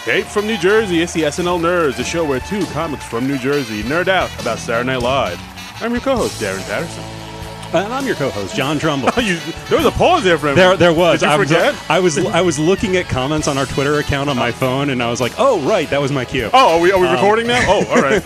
Hey, from New Jersey, it's the SNL Nerds, the show where two comics from New Jersey nerd out about Saturday Night Live. I'm your co-host, Darren Patterson. And I'm your co-host, John Trumble. There was a pause there for a minute. There was. Did you forget? I was looking at comments on our Twitter account on my phone, and I was like, "Oh, right, that was my cue." Oh, are we recording now? Oh, all right.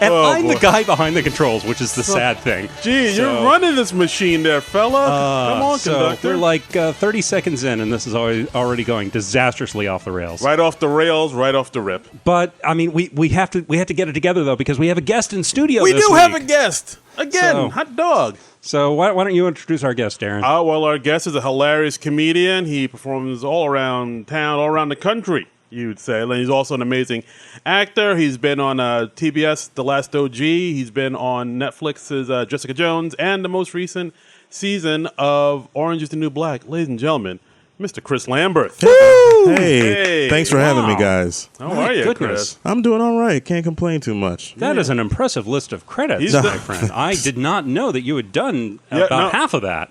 And I'm the guy behind the controls, which is the sad thing. Gee, you're running this machine there, fella. Come on, conductor. We're like 30 seconds in, and this is already going disastrously off the rails. Right off the rails, right off the rip. But I mean, we have to get it together though, because we have a guest in studio. We this do week. have a guest again, hot dog. So why don't you introduce our guest, Darren? Well, our guest is a hilarious comedian. He performs all around town, all around the country, you'd say. And he's also an amazing actor. He's been on TBS, The Last OG. He's been on Netflix's Jessica Jones and the most recent season of Orange is the New Black. Ladies and gentlemen, Mr. Chris Lambert. Hey, thanks for having me, guys. How are you, Chris? I'm doing all right. Can't complain too much. That is an impressive list of credits, my friend. I did not know that you had done half of that.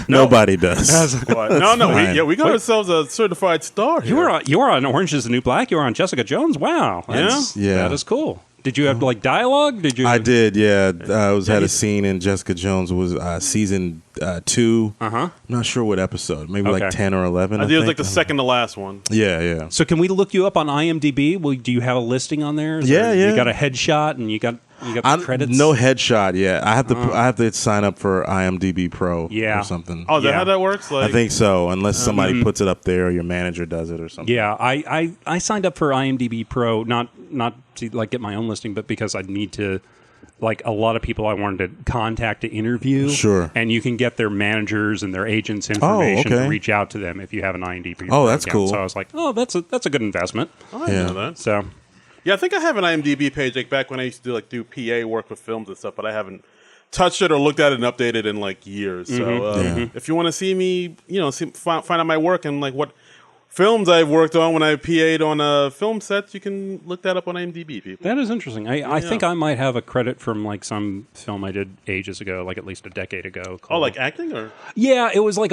Nobody does. No. We got ourselves a certified star here. You were on Orange is the New Black. You were on Jessica Jones. Wow. That is cool. Did you have like dialogue? Did you? I did. Yeah, I had a scene in Jessica Jones. Was season 2. I'm not sure what episode. Maybe like 10 or 11. I think it was like the second to last one. Yeah. So can we look you up on IMDb? Do you have a listing on there? Yeah. You got a headshot and you got the credits. No headshot yet. I have to sign up for IMDb Pro or something. Oh, is that how that works? I think so. Unless somebody puts it up there or your manager does it or something. Yeah, I signed up for IMDb Pro not to like get my own listing, but because I need to. Like a lot of people I wanted to contact to interview. Sure. And you can get their managers and their agents' information to reach out to them if you have an IMDb. Oh, that's cool. So I was like, that's a good investment. I didn't know that. So, yeah, I think I have an IMDb page like back when I used to do PA work with films and stuff, but I haven't touched it or looked at it and updated in like years. So if you want to see me, find out my work and like what films I've worked on when I PA'd on film sets, you can look that up on IMDb, people. That is interesting. I think I might have a credit from like some film I did ages ago, like at least a decade ago. Like acting or? Yeah, it was like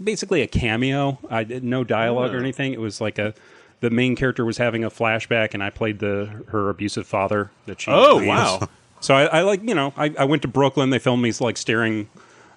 basically a cameo. I did no dialogue or anything. It was like the main character was having a flashback, and I played her abusive father that she. Oh, raised. wow! So I went to Brooklyn. They filmed me like staring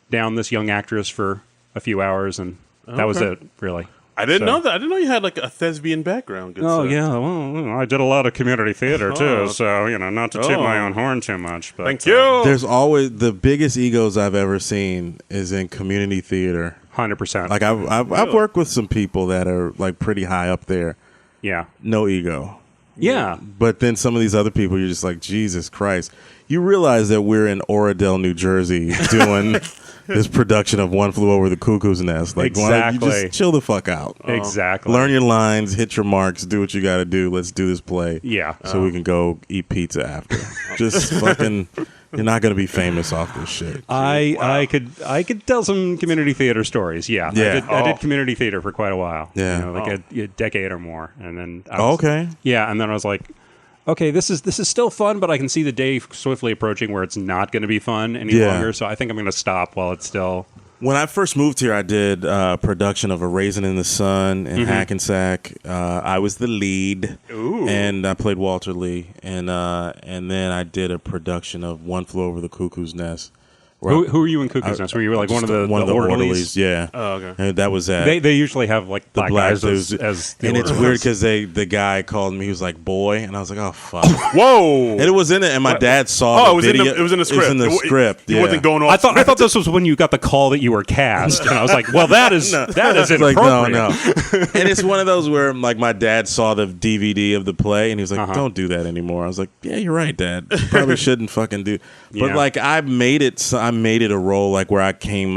down this young actress for a few hours, and that was it, really. I didn't know that. I didn't know you had like a thespian background. Good sir. Yeah. Well, I did a lot of community theater too, so not to toot my own horn too much. But thank you. There's always the biggest egos I've ever seen is in community theater. 100%. Like I've worked with some people that are like pretty high up there. Yeah. No ego. Yeah. But then some of these other people, you're just like, Jesus Christ. You realize that we're in Oradell, New Jersey, doing this production of One Flew Over the Cuckoo's Nest. Like, exactly. Why don't you just chill the fuck out? Exactly. Learn your lines, hit your marks, do what you got to do. Let's do this play. Yeah. So we can go eat pizza after. Just fucking... You're not going to be famous off this shit. I could tell some community theater stories. Yeah. I did community theater for quite a while. Yeah. Like a decade or more. And then Yeah, and then I was like, okay, this is still fun, but I can see the day swiftly approaching where it's not going to be fun any longer. So I think I'm going to stop while it's still. When I first moved here, I did a production of A Raisin in the Sun in Hackensack. I was the lead, and I played Walter Lee. And then I did a production of One Flew Over the Cuckoo's Nest. Who were you in Cuckoo's Nest? Were you like one of the orderlies? Yeah. Oh, okay. And that was that. They usually have like black guys as the and orderlies. it's weird because the guy called me. He was like, "Boy," and I was like, "Oh fuck." Whoa! And it was in it, and my dad saw. It was video. it was in the script. It was in the script. He wasn't going off. I thought this was when you got the call that you were cast, and I was like, "Well, that is inappropriate." Like, no. And it's one of those where like my dad saw the DVD of the play, and he was like, "Don't do that anymore." I was like, "Yeah, you're right, Dad. You probably shouldn't fucking do." But like I made it a role like where I came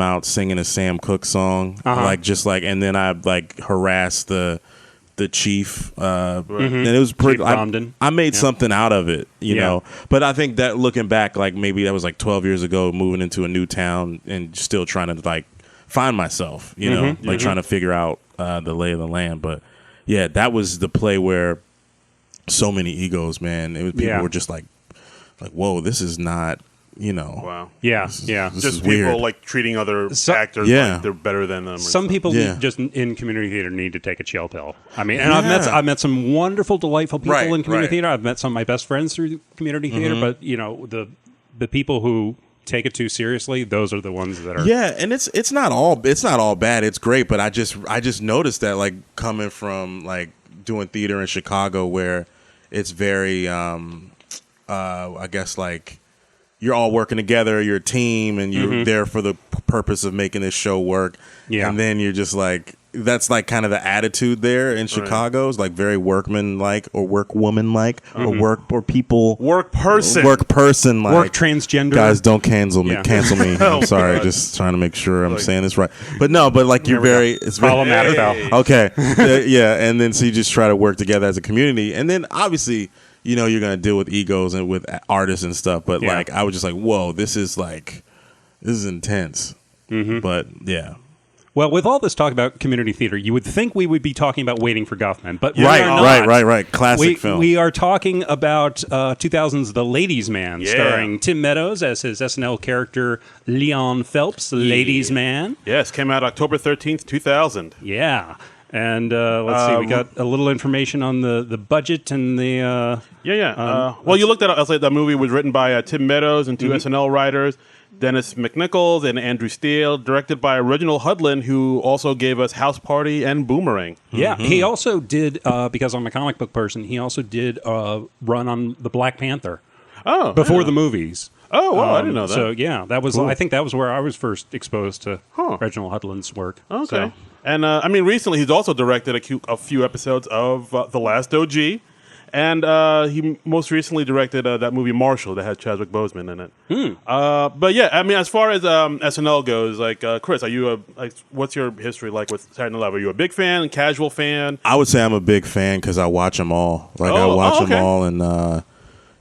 out singing a Sam Cooke song, and then I like harassed the chief, and it was pretty. I made something out of it, you know. But I think that looking back, like maybe that was like 12 years ago, moving into a new town and still trying to like find myself, you know, like trying to figure out the lay of the land. But yeah, that was the play where so many egos, man. It was people were just like, whoa, this is not Wow. Yeah, this just is people weird. like treating other actors like they're better than them. Some people just in community theater need to take a chill pill. I mean, and I've met some wonderful, delightful people in community theater. I've met some of my best friends through community theater, but the people who take it too seriously, those are the ones that are and it's not all bad. It's great, but I just noticed that, like, coming from like doing theater in Chicago, where it's very I guess like you're all working together, you're a team, and you're there for the purpose of making this show work. Yeah, and then you're just like, that's like kind of the attitude there in Chicago. It's like very workman-like or workwoman-like or work person like. Work transgender. Guys, don't cancel me. Cancel me. I'm sorry. Just trying to make sure I'm saying this right. But no, but like you're very, it's very problematic. Okay. Yeah, and then so you just try to work together as a community, and then obviously, you're going to deal with egos and with artists and stuff. But like, I was just like, whoa, this is intense. But yeah. Well, with all this talk about community theater, you would think we would be talking about Waiting for Guffman, but we are not. Right. Classic film. We are talking about 2000's The Ladies' Man, starring Tim Meadows as his SNL character Leon Phelps, the Ladies' Man. Yes, came out October 13th, 2000. Yeah. And let's see, we got a little information on the budget and the... well, you looked at it. I was like, the movie was written by Tim Meadows and two SNL writers, Dennis McNichols and Andrew Steele, directed by Reginald Hudlin, who also gave us House Party and Boomerang. Yeah, he also did, because I'm a comic book person, he also did a run on the Black Panther before the movies. Oh, wow, I didn't know that. So, yeah, that was. Cool. I think that was where I was first exposed to Reginald Hudlin's work. Okay. So. And, I mean, recently he's also directed a few episodes of The Last OG. And he most recently directed that movie Marshall that had Chadwick Boseman in it. But yeah, I mean, as far as SNL goes, like Chris, are you what's your history like with Saturday Night Live? Are you a big fan, casual fan? I would say I'm a big fan because I watch them all. Like I watch them all, and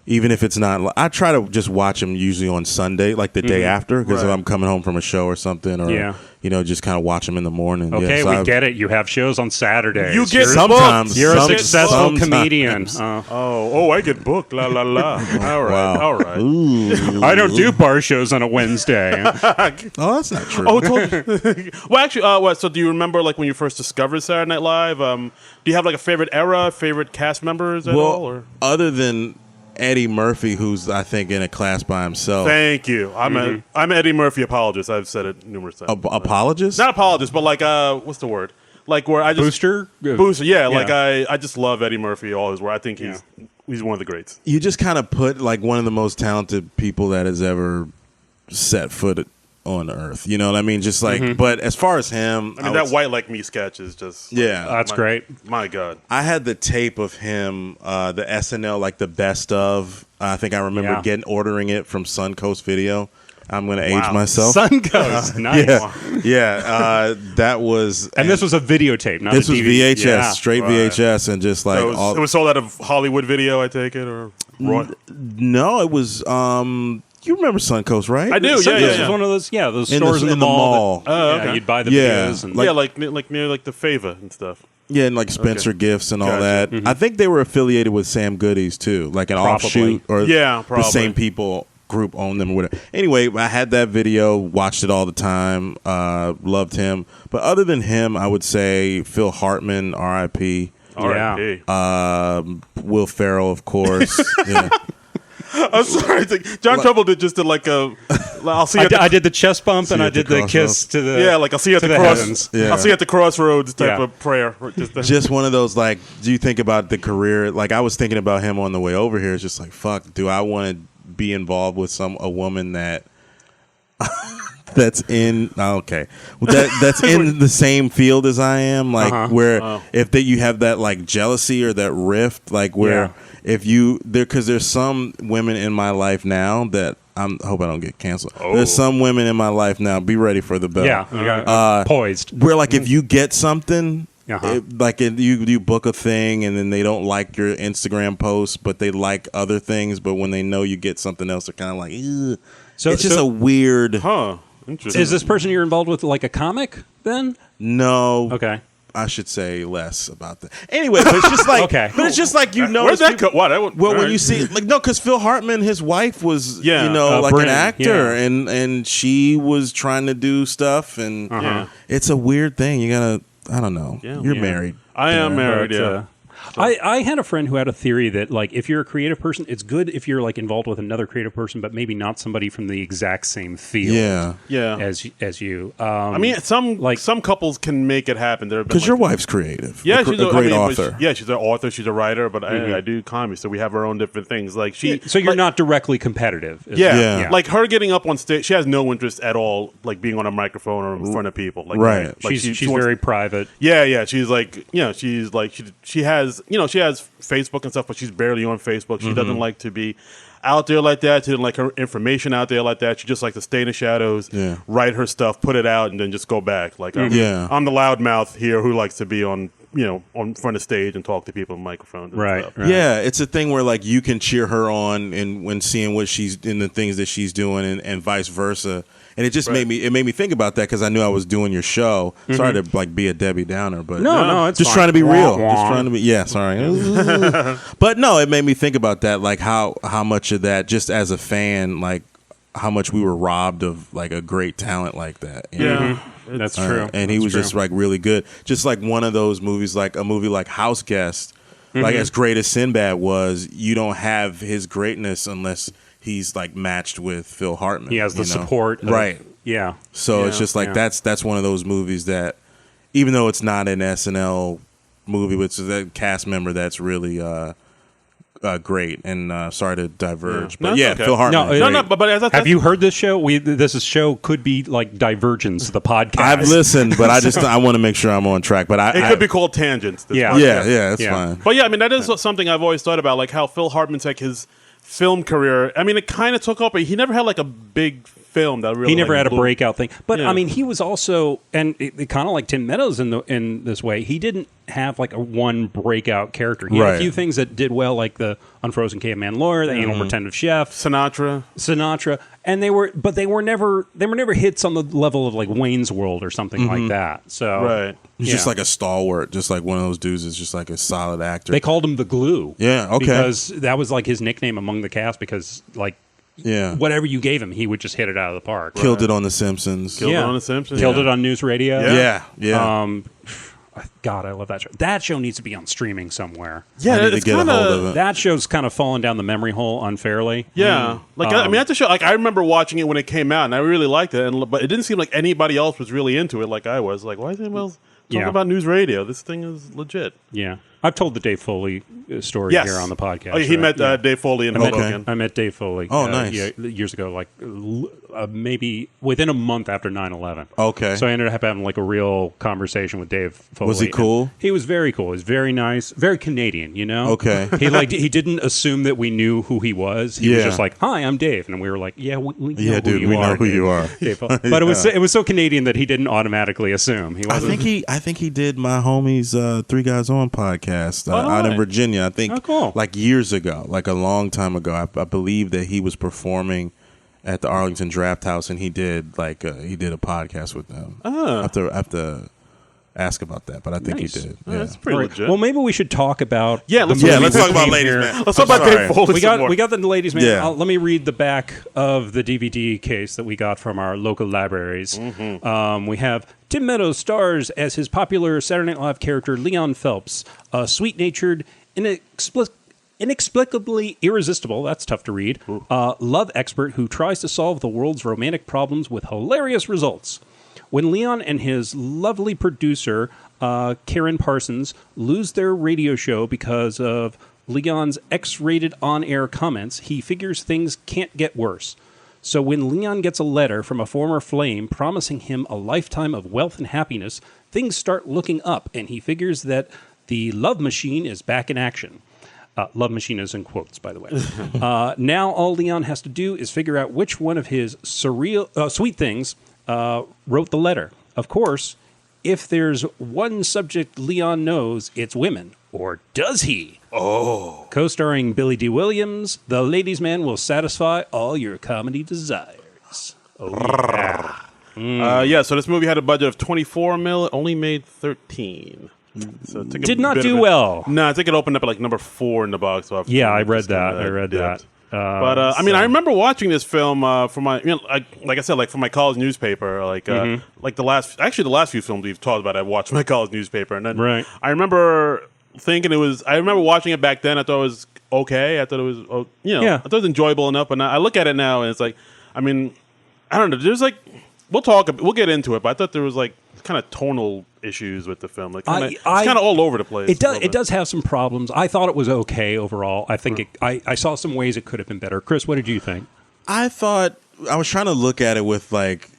even if it's not, I try to just watch them usually on Sunday, like the day after, because if I'm coming home from a show or something, or just kind of watch them in the morning. Okay, we get it. You have shows on Saturdays. You get sometimes. You're a successful comedian. I get booked. La la la. All right, all right. I don't do bar shows on a Wednesday. That's not true. Well, actually, so do you remember like when you first discovered Saturday Night Live? Do you have like a favorite era, favorite cast members at all? Or? Other than Eddie Murphy, who's I think in a class by himself. Thank you. I'm an Eddie Murphy apologist. I've said it numerous times. Apologist? Not apologist, but like what's the word? Like where I just Booster. Yeah. Like I just love Eddie Murphy. All his work. I think he's one of the greats. You just kind of put like one of the most talented people that has ever set foot on earth. You know what I mean? Just like, but as far as him, I mean, that White Like Me sketch is just that's great. My God, I had the tape of him, the SNL, like the best of. I think I remember ordering it from Suncoast Video. I'm going to age myself. Suncoast, nice. That was, and this was a videotape. Not this a was DVD. VHS, straight VHS, and just like it was sold out of Hollywood Video. I take it, or no, it was. You remember Suncoast, right? I do. Suncoast was one of those, those stores in the mall. You'd buy the videos. And like near like the Fava and stuff. Yeah, and like Spencer Gifts and all that. I think they were affiliated with Sam Goodies too, like an offshoot, or the same people group owned them or whatever. Anyway, I had that video, watched it all the time, loved him. But other than him, I would say Phil Hartman, R.I.P. R.I.P. Will Ferrell, of course. I'm sorry. John Travolta just did like a. I'll see. I did the chest bump and I did the kiss to the. Like I'll see you at the cross. I'll see you at the crossroads type of prayer. Just one of those like. Do you think about the career? Like I was thinking about him on the way over here. It's just like fuck. Do I want to be involved with a woman that that's in that's in the same field as I am, like where if you have that like jealousy or that rift, like where if you because there's some women in my life now that I hope I don't get canceled. There's some women in my life now. Be ready for the bell. Poised. Where like if you get something. You book a thing and then they don't like your Instagram post, but they like other things. But when they know you get something else, they're kind of like, ugh. So it's just a weird. Interesting. Is this person you're involved with like a comic then? No. Okay. I should say less about that. Anyway, but it's just like, Okay. but it's just like Where's that go? What? Well, when you see, like, no, because Phil Hartman, his wife was, like Bryn, an actor, yeah. and she was trying to do stuff, and it's a weird thing. You gotta, I don't know. Yeah. You're married. I am married. But, Yeah. I had a friend who had a theory that, like, if you're a creative person, it's good if you're, like, involved with another creative person, but maybe not somebody from the exact same field as you. I mean, some couples can make it happen. Because your wife's creative. Yeah, she's a great author. She's an author. She's a writer, but I do comedy, so we have our own different things. Like so you're not directly competitive. Yeah. Like her getting up on stage, she has no interest at all, like being on a microphone or in front of people. Like, right. Like she's very private. Yeah. She's like, she has Facebook and stuff, but she's barely on Facebook. She doesn't like to be out there like that. She doesn't like her information out there like that. She just likes to stay in the shadows, write her stuff, put it out, and then just go back. Like I'm the loudmouth here who likes to be on front of stage and talk to people on microphones. And stuff. Right. Yeah, it's a thing where like you can cheer her on and when seeing what she's in the things that she's doing and vice versa. And it just made me think about that because I knew I was doing your show. Sorry to like be a Debbie Downer, but no, it's just fine. trying to be real. Wah, wah. Just trying to be sorry. But no, it made me think about that, like how much of that, just as a fan, like how much we were robbed of like a great talent like that. You know? That's true. And he was just like really good. Just like one of those movies, like a movie like House Guest, like as great as Sinbad was, you don't have his greatness unless he's like matched with Phil Hartman. He has the support. Right. Yeah. So it's just like that's one of those movies that, even though it's not an SNL movie, but it's a cast member that's really great. And sorry to diverge, but okay. Phil Hartman. But have you heard this show? This show could be like Divergence, the podcast. I've listened, but I want to make sure I'm on track. But it could be called Tangents. Yeah, that's fine. But I mean, that is something I've always thought about, like how Phil Hartman's like his film career. I mean, it kind of took off, but he never had like a big film that really. He never had a blew. breakout thing. But I mean, he was also, and it kind of like Tim Meadows in this way. He didn't have like a one breakout character. He had a few things that did well, like the Unfrozen Caveman Lawyer, the Anal Retentive Chef, Sinatra, and they were never hits on the level of like Wayne's World or something like that. So he's just like a stalwart, just like one of those dudes is just like a solid actor. They called him the Glue. Yeah, okay. Because that was like his nickname among the cast because like whatever you gave him, he would just hit it out of the park. Killed it on The Simpsons. Killed it on News Radio. Yeah. God, I love that show. That show needs to be on streaming somewhere. Yeah, I need to get a hold of it. That show's kind of fallen down the memory hole unfairly. Yeah, I mean, that's a show. Like I remember watching it when it came out, and I really liked it. But it didn't seem like anybody else was really into it, like I was. Like, why is anyone else talking about News Radio? This thing is legit. Yeah, I've told the Dave Foley story here on the podcast. Oh, he met Dave Foley in Hoboken. I met Dave Foley. Oh, nice. Years ago, like maybe within a month after 9/11. Okay. So I ended up having like a real conversation with Dave Foley. Was he cool? He was very cool. He was very nice, very Canadian. You know. Okay. He didn't assume that we knew who he was. He was just like, "Hi, I'm Dave," and we were like, "Yeah, we know who you are." Dave. But it was so Canadian that he didn't automatically assume. He wasn't. I think he did my homie's Three Guys On podcast out in Virginia. I think like years ago, like a long time ago. I believe that he was performing at the Arlington Draft House, and he did a podcast with them. I have to ask about that, but I think he did. Yeah. That's pretty legit. Well, maybe we should talk about let's talk about Ladies Man. Let's talk about Dave Foley. We got the Ladies Man. Yeah. Let me read the back of the DVD case that we got from our local libraries. We have Tim Meadows stars as his popular Saturday Night Live character Leon Phelps, a sweet-natured, inexplicably irresistible, that's tough to read, love expert who tries to solve the world's romantic problems with hilarious results. When Leon and his lovely producer, Karen Parsons, lose their radio show because of Leon's X-rated on-air comments, he figures things can't get worse. So when Leon gets a letter from a former flame promising him a lifetime of wealth and happiness, things start looking up, and he figures that the love machine is back in action. Love machine is in quotes, by the way. Now all Leon has to do is figure out which one of his sweet things wrote the letter. Of course, if there's one subject Leon knows, it's women. Or does he? Oh. Co-starring Billy D. Williams, The Ladies Man will satisfy all your comedy desires. Oh, yeah. So this movie had a budget of 24 mil, only made 13. So it Did not do well. No, I think it opened up at like number 4 in the box office. Yeah, I read that. But I mean, I remember watching this film for my, like I said, like for my college newspaper. Like the last few films we've talked about, I watched my college newspaper, and then I remember thinking I remember watching it back then. I thought it was okay. I thought it was, I thought it was enjoyable enough. But now I look at it now, and it's like, I mean, I don't know. There's like, we'll get into it, but I thought there was like kind of tonal issues with the film. Like it's kind of all over the place. It does have some problems. I thought it was okay overall. I think I saw some ways it could have been better. Chris, what did you think? I thought I was trying to look at it with like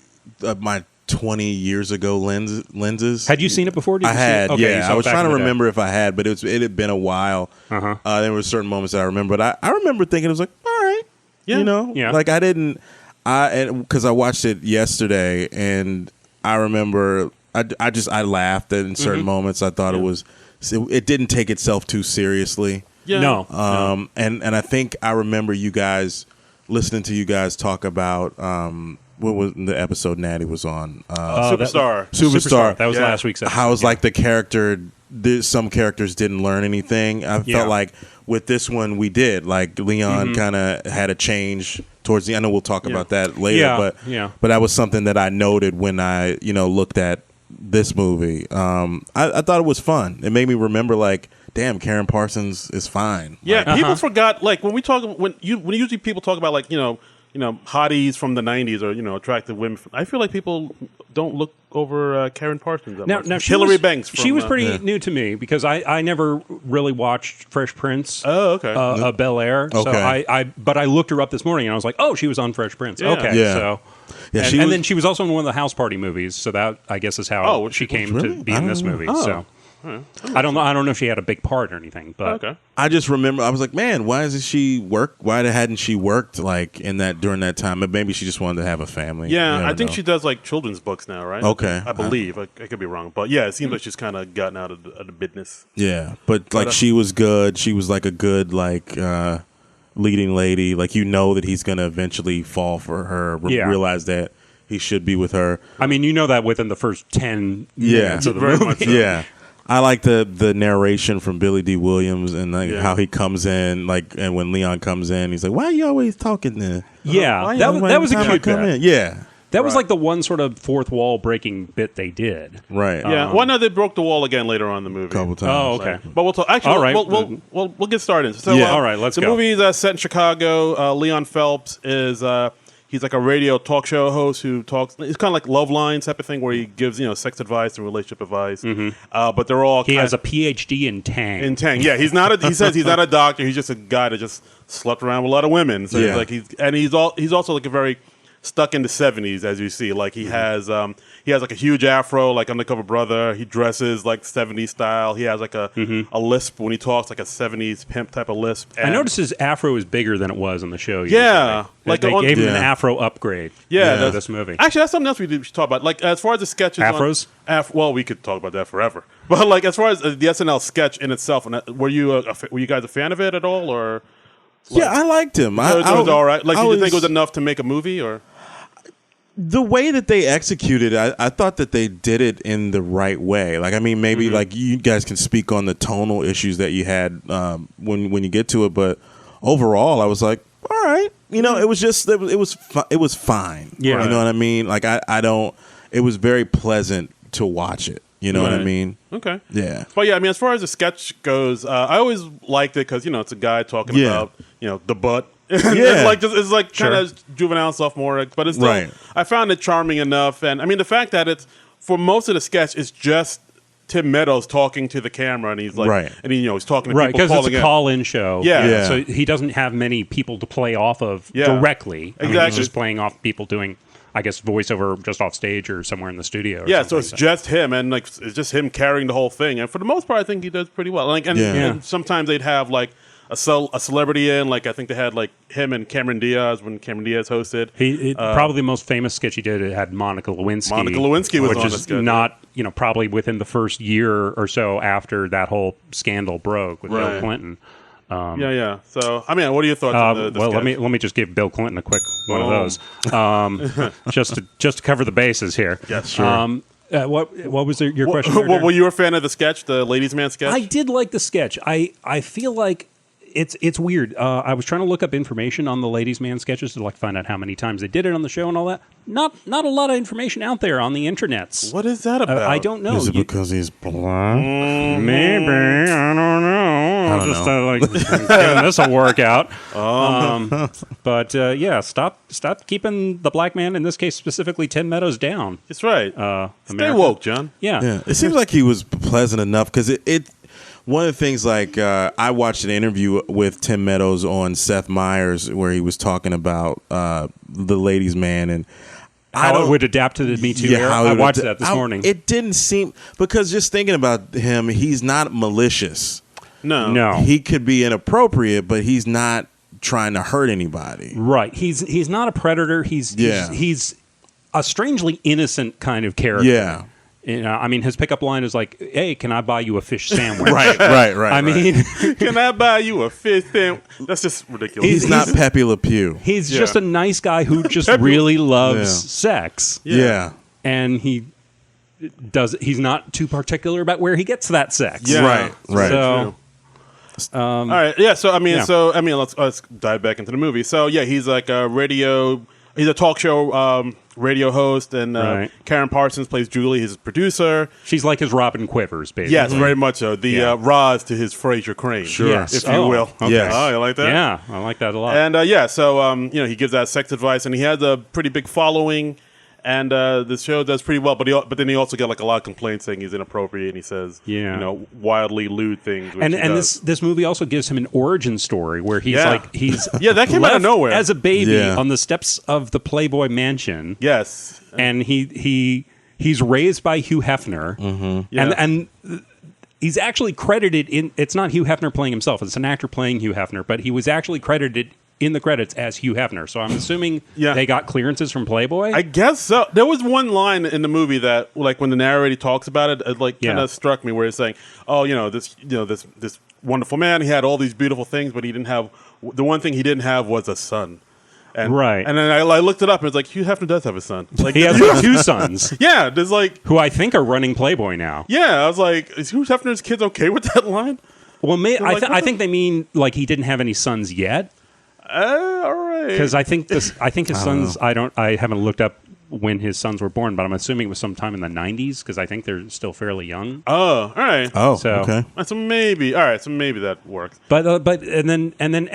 my 20 years ago lenses. Had you seen it before? I had. Okay, I was trying to remember if I had, but it had been a while. There were certain moments that I remember, but I remember thinking it was like, all right, like I didn't. Because I watched it yesterday, and I remember I laughed in certain moments. I thought it didn't take itself too seriously. Yeah. No. And I think I remember listening to you guys talk about what was the episode Natty was on? Superstar. That was last week's episode. How it was like the character. Some characters didn't learn anything. I felt like with this one we did. Like Leon kind of had a change towards the end. I know we'll talk about that later, but that was something that I noted when I looked at this movie. I thought it was fun. It made me remember like, damn, Karen Parsons is fine. Yeah, people forgot like when usually people talk about like hotties from the 90s or attractive women. I feel like people don't look over Karen Parsons. Now Hillary Banks. She was pretty new to me because I never really watched Fresh Prince. Oh, okay. Bel Air. Okay. So but I looked her up this morning and I was like, oh, she was on Fresh Prince. Yeah. Okay. Yeah. So. Yeah, and then she was also in one of the House Party movies. So that I guess is how she came really? to be in this movie. Oh. So. I don't know if she had a big part or anything, but I just remember I was like, man, why hasn't she worked? Why hadn't she worked like during that time? But maybe she just wanted to have a family. Yeah, I think she does like children's books now, right? Okay, I believe I could be wrong, but yeah, it seems like she's kind of gotten out of the business. Yeah, but like she was good. She was like a good like leading lady. Like that he's gonna eventually fall for her. Realize that he should be with her. I mean, that within the first 10 minutes of the movie. Much so. Yeah. I like the narration from Billy D. Williams and like how he comes in, like, and when Leon comes in, he's like, "Why are you always talking there?" Yeah, that was a cute bit. Yeah, that was like the one sort of fourth wall breaking bit they did. Right. Yeah. Well, no, they broke the wall again later on in the movie. A couple times. Oh, okay. But we'll talk. Actually, all right. We'll get started. So, all right. Let's go. The movie is set in Chicago. Leon Phelps is. He's like a radio talk show host who talks. It's kind of like Love Lines type of thing where he gives sex advice and relationship advice. But they're all he has a PhD in Tang. In Tang, yeah. He says he's not a doctor. He's just a guy that just slept around with a lot of women. So he's also like a very stuck in the 70s, as you see. Like he has like a huge afro, like Undercover Brother. He dresses like 70s style. He has like a lisp when he talks, like a 70s pimp type of lisp. And I noticed his afro is bigger than it was in the show. Yeah, like they gave him an afro upgrade. Yeah, this movie. Actually, that's something else we should talk about. Like as far as the sketches, afros. Well, we could talk about that forever. But like as far as the SNL sketch in itself, were you guys a fan of it at all, or? Yeah, I liked him. It was all right. Like, did you think it was enough to make a movie, or? The way that they executed, I thought that they did it in the right way. Like, I mean, maybe like you guys can speak on the tonal issues that you had when you get to it, but overall, I was like, all right, it was just it was fine. Yeah, you know what I mean. Like, I don't. It was very pleasant to watch it. You know what I mean? Okay. Yeah. But yeah, I mean, as far as the sketch goes, I always liked it because it's a guy talking about the butt. Yeah. it's like kind of juvenile sophomoric, but it's still. Right. I found it charming enough, and I mean the fact that it's for most of the sketch it's just Tim Meadows talking to the camera, and he's like, and he's talking to people because it's a call-in show. Yeah. So he doesn't have many people to play off of directly. Exactly. I mean, he's just playing off people doing, I guess, voiceover just off stage or somewhere in the studio. Yeah, so it's just him, and like it's just him carrying the whole thing. And for the most part, I think he does pretty well. Like, and sometimes they'd have like a celebrity in. Like I think they had like him and Cameron Diaz when Cameron Diaz hosted. Probably the most famous sketch he did. It had Monica Lewinsky. Monica Lewinsky was which on is the sketch. Not probably within the first year or so after that whole scandal broke with Bill Clinton. Yeah. So, I mean, what are your thoughts on the well, sketch? let me just give Bill Clinton a quick one of those, just to cover the bases here. Yes, sure. What was your question? Were you a fan of the sketch, the Ladies' Man sketch? I did like the sketch. I feel like it's weird. I was trying to look up information on the Ladies' Man sketches to find out how many times they did it on the show and all that. Not a lot of information out there on the internets. What is that about? I don't know. Is it because he's blind? Maybe, I don't know. Giving this a workout. But yeah, stop keeping the black man, in this case specifically Tim Meadows, down. That's right. Stay America. woke, John. Yeah. It seems like he was pleasant enough because it one of the things I watched an interview with Tim Meadows on Seth Meyers where he was talking about the Ladies' Man and how it would adapt to the Me Too era. I watched that this morning. It didn't seem, because just thinking about him, he's not malicious. No. He could be inappropriate, but he's not trying to hurt anybody. Right. He's not a predator. He's a strangely innocent kind of character. Yeah. I mean, his pickup line is like, "Hey, can I buy you a fish sandwich?" Right. I mean, can I buy you a fish sandwich? That's just ridiculous. He's not Pepe Le Pew. He's just a nice guy who just really loves sex. Yeah. And he's not too particular about where he gets that sex. Yeah. Right. So, all right. Yeah. So I mean, let's dive back into the movie. So yeah, he's like he's a talk show radio host, and Karen Parsons plays Julie, his producer. She's like his Robin Quivers, basically. Yes, very much so. The Roz to his Fraser Crane, yes. if you will. Okay. Yes. Oh, you like that? Yeah, I like that a lot. And so he gives out sex advice, and he has a pretty big following. And the show does pretty well, but then he also got a lot of complaints saying he's inappropriate, and he says wildly lewd things. And this movie also gives him an origin story where he's that came out of nowhere as a baby on the steps of the Playboy Mansion. Yes, and he's raised by Hugh Hefner, and he's actually credited in. It's not Hugh Hefner playing himself; it's an actor playing Hugh Hefner, but he was actually credited in the credits as Hugh Hefner. So I'm assuming they got clearances from Playboy? I guess so. There was one line in the movie that, when the narrator talks about it, kind of struck me, where he's saying, this wonderful man, he had all these beautiful things, but the one thing he didn't have was a son. And, And then I looked it up, and it's like, Hugh Hefner does have a son. He has two sons. Yeah, there's who I think are running Playboy now. Yeah, I was like, is Hugh Hefner's kids okay with that line? Well, I think they mean he didn't have any sons yet. All right. Because I think his sons. I haven't looked up when his sons were born, but I'm assuming it was sometime in the 90s because I think they're still fairly young. Oh, all right. Oh, so, okay. So maybe. All right. So maybe that works. But and then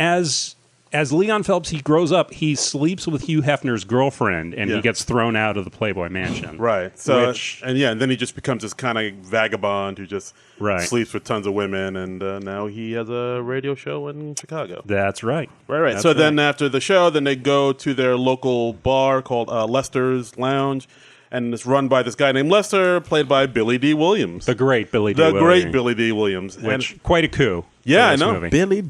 as Leon Phelps, he grows up, he sleeps with Hugh Hefner's girlfriend, and he gets thrown out of the Playboy Mansion. Right. So and then he just becomes this kind of vagabond who just sleeps with tons of women, and now he has a radio show in Chicago. That's right. Right. That's so right. then after the show, then they go to their local bar called Lester's Lounge, and it's run by this guy named Lester, played by Billy D. Williams. The great Billy D. Williams. Great Billy D. Williams. Which, quite a coup. Yeah, I know. Movie. Billy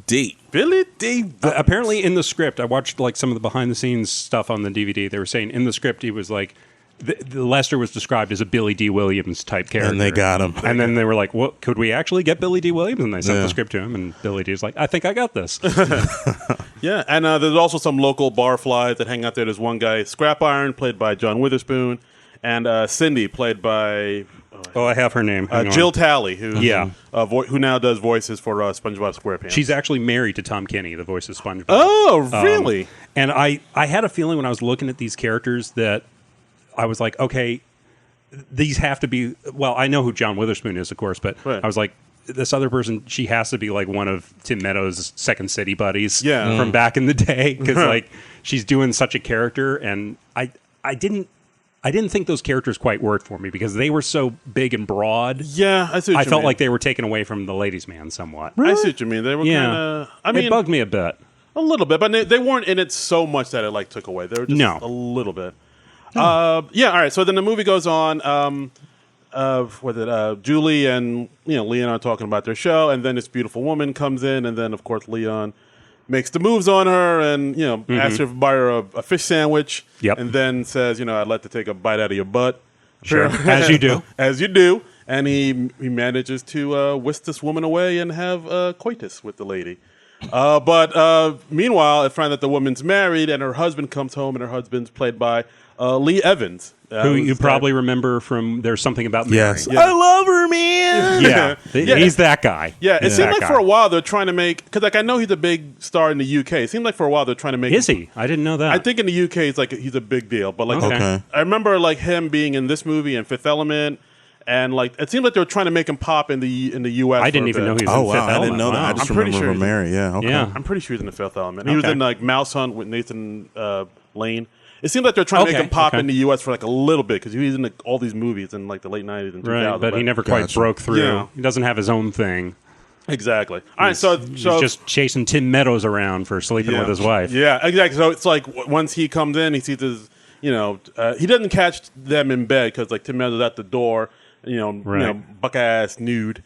D. Apparently in the script, I watched some of the behind-the-scenes stuff on the DVD. They were saying in the script he was like, the Lester was described as a Billy D. Williams type character. And they got him. And then they were like, well, could we actually get Billy D. Williams? And they sent the script to him, and Billy D. was like, I think I got this. Yeah, and there's also some local barflies that hang out there. There's one guy, Scrap Iron, played by John Witherspoon, and Cindy, played by... I have her name. Jill Talley, who now does voices for SpongeBob SquarePants. She's actually married to Tom Kenny, the voice of SpongeBob. Oh, really? And I had a feeling when I was looking at these characters that I was like, okay, these have to be... Well, I know who John Witherspoon is, of course, but I was like, this other person, she has to be one of Tim Meadows' Second City buddies from back in the day, because she's doing such a character, and I didn't think those characters quite worked for me because they were so big and broad. Yeah, I see what you felt mean. like they were taken away from the Ladies' Man somewhat. Really? I see what you mean. They were kind of... it bugged me a bit. A little bit, but they weren't in it so much that it took away. They were just a little bit. All right. So then the movie goes on. Julie and Leon are talking about their show, and then this beautiful woman comes in, and then of course Leon makes the moves on her, and asks her to buy her a fish sandwich, and then says, I'd like to take a bite out of your butt. Sure, as you do, as you do, and he manages to whisk this woman away and have coitus with the lady. But meanwhile, I find that the woman's married, and her husband comes home, and her husband's played by Lee Evans. Who you probably remember from There's Something About Mary. Yes. Yeah. I love her, man. Yeah. He's that guy. Yeah, it seemed like for a while they're trying to make, because like I know he's a big star in the UK. It seemed like for a while they're trying to make. Is he? I didn't know that. I think in the UK he's a big deal. But like, Okay. I remember like him being in this movie and Fifth Element, and like it seemed like they were trying to make him pop in the US. I didn't even know he was in Fifth Element. I didn't know that. Wow. I just I'm pretty remember sure Mary. Yeah, okay. Yeah. I'm pretty sure he's in the Fifth Element. He was in like Mouse Hunt with Nathan Lane. It seemed like they're trying to make him pop in the U.S. for like a little bit because he was in like, all these movies in like the late 90s and 2000s. Right, but he never quite broke through. Yeah. He doesn't have his own thing. Exactly. All right, so He's just chasing Tim Meadows around for sleeping with his wife. Yeah, exactly. So it's like once he comes in, he sees his, he doesn't catch them in bed because like Tim Meadows is at the door, buck ass nude.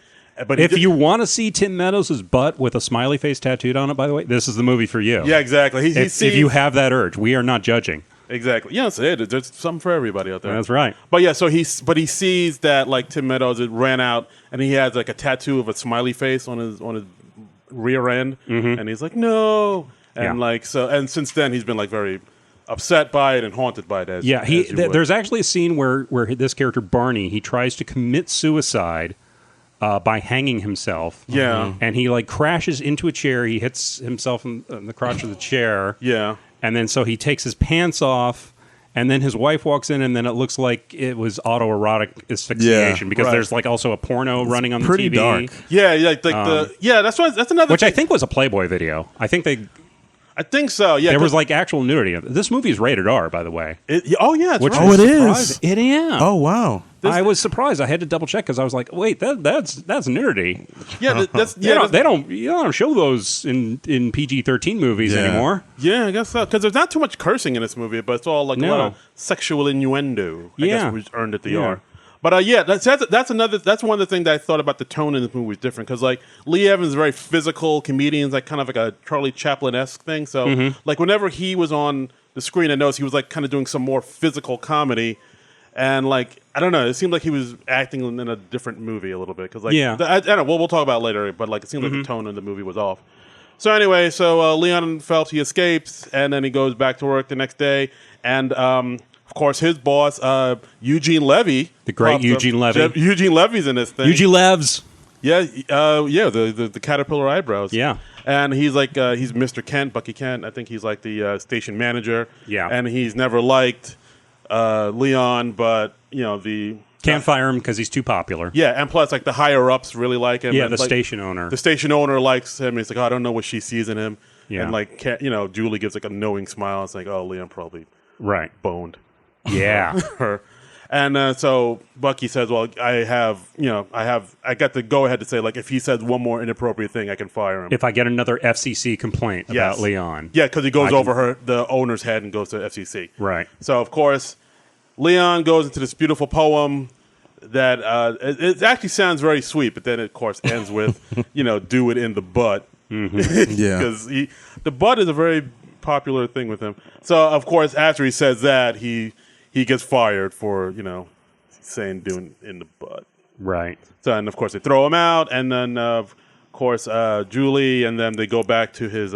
But if you want to see Tim Meadows' butt with a smiley face tattooed on it, by the way, this is the movie for you. Yeah, exactly. If you have that urge, we are not judging. Exactly. Yes, there's something for everybody out there. That's right. But yeah, so he sees that like Tim Meadows ran out, and he has like a tattoo of a smiley face on his rear end, and he's like, no, and and since then he's been like very upset by it and haunted by it. There's actually a scene where this character Barney, he tries to commit suicide by hanging himself. Yeah, and he like crashes into a chair. He hits himself in the crotch of the chair. Yeah. And then so he takes his pants off, and then his wife walks in, and then it looks like it was autoerotic asphyxiation because there's like also a porno running on the TV. Pretty dark. Yeah, that's another. Which I think was a Playboy video. I think so. Yeah, there was like actual nudity. This movie is rated R, by the way. It is. It is. It is. Oh wow. I was surprised. I had to double check because I was like, "Wait, that's nudity." Yeah, they don't show those in PG-13 movies anymore. Yeah, I guess so. Because there's not too much cursing in this movie, but it's all like a lot of sexual innuendo. I guess we earned it the R. But that's another. That's one of the things that I thought about the tone in this movie was different because like Lee Evans is very physical comedian, like kind of like a Charlie Chaplin-esque thing. So like whenever he was on the screen, I noticed he was like kind of doing some more physical comedy. And like I don't know, it seemed like he was acting in a different movie a little bit because like I don't know. We'll talk about it later, but like it seemed like the tone of the movie was off. So anyway, Leon Phelps he escapes and then he goes back to work the next day, and of course his boss Eugene Levy, the great Eugene Levy. Eugene Levy's in this thing. Eugene Levs. Yeah, the caterpillar eyebrows. Yeah. And he's like he's Mr. Kent, Bucky Kent. I think he's like the station manager. Yeah. And he's never liked Leon, but can't fire him because he's too popular. Yeah, and plus like the higher ups really like him. Yeah, and, the like, station owner. The station owner likes him. And he's like, I don't know what she sees in him. Yeah. And like Julie gives like a knowing smile. It's like, oh, Leon probably boned. Yeah. her. And so Bucky says, well, I got the go ahead to say like if he says one more inappropriate thing, I can fire him. If I get another FCC complaint about Leon. Yeah, because he goes over the owner's head and goes to FCC. Right. So of course, Leon goes into this beautiful poem that it actually sounds very sweet, but then it, of course ends with do it in the butt. Because the butt is a very popular thing with him. So of course after he says that he gets fired for saying doing in the butt. Right. So and of course they throw him out, and then of course Julie and then they go back to his.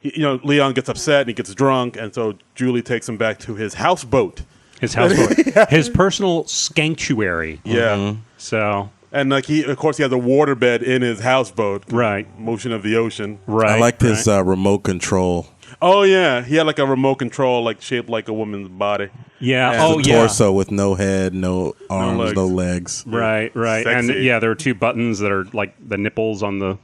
Leon gets upset and he gets drunk, and so Julie takes him back to his houseboat. His houseboat. His personal sanctuary. Yeah. So. And like he has a waterbed in his houseboat. Right. Motion of the ocean. Right. I liked his remote control. Oh yeah, he had like a remote control, like shaped like a woman's body. Yeah. And torso with no head, no arms, no legs. Right. Right. Sexy. And there are two buttons that are like the nipples on the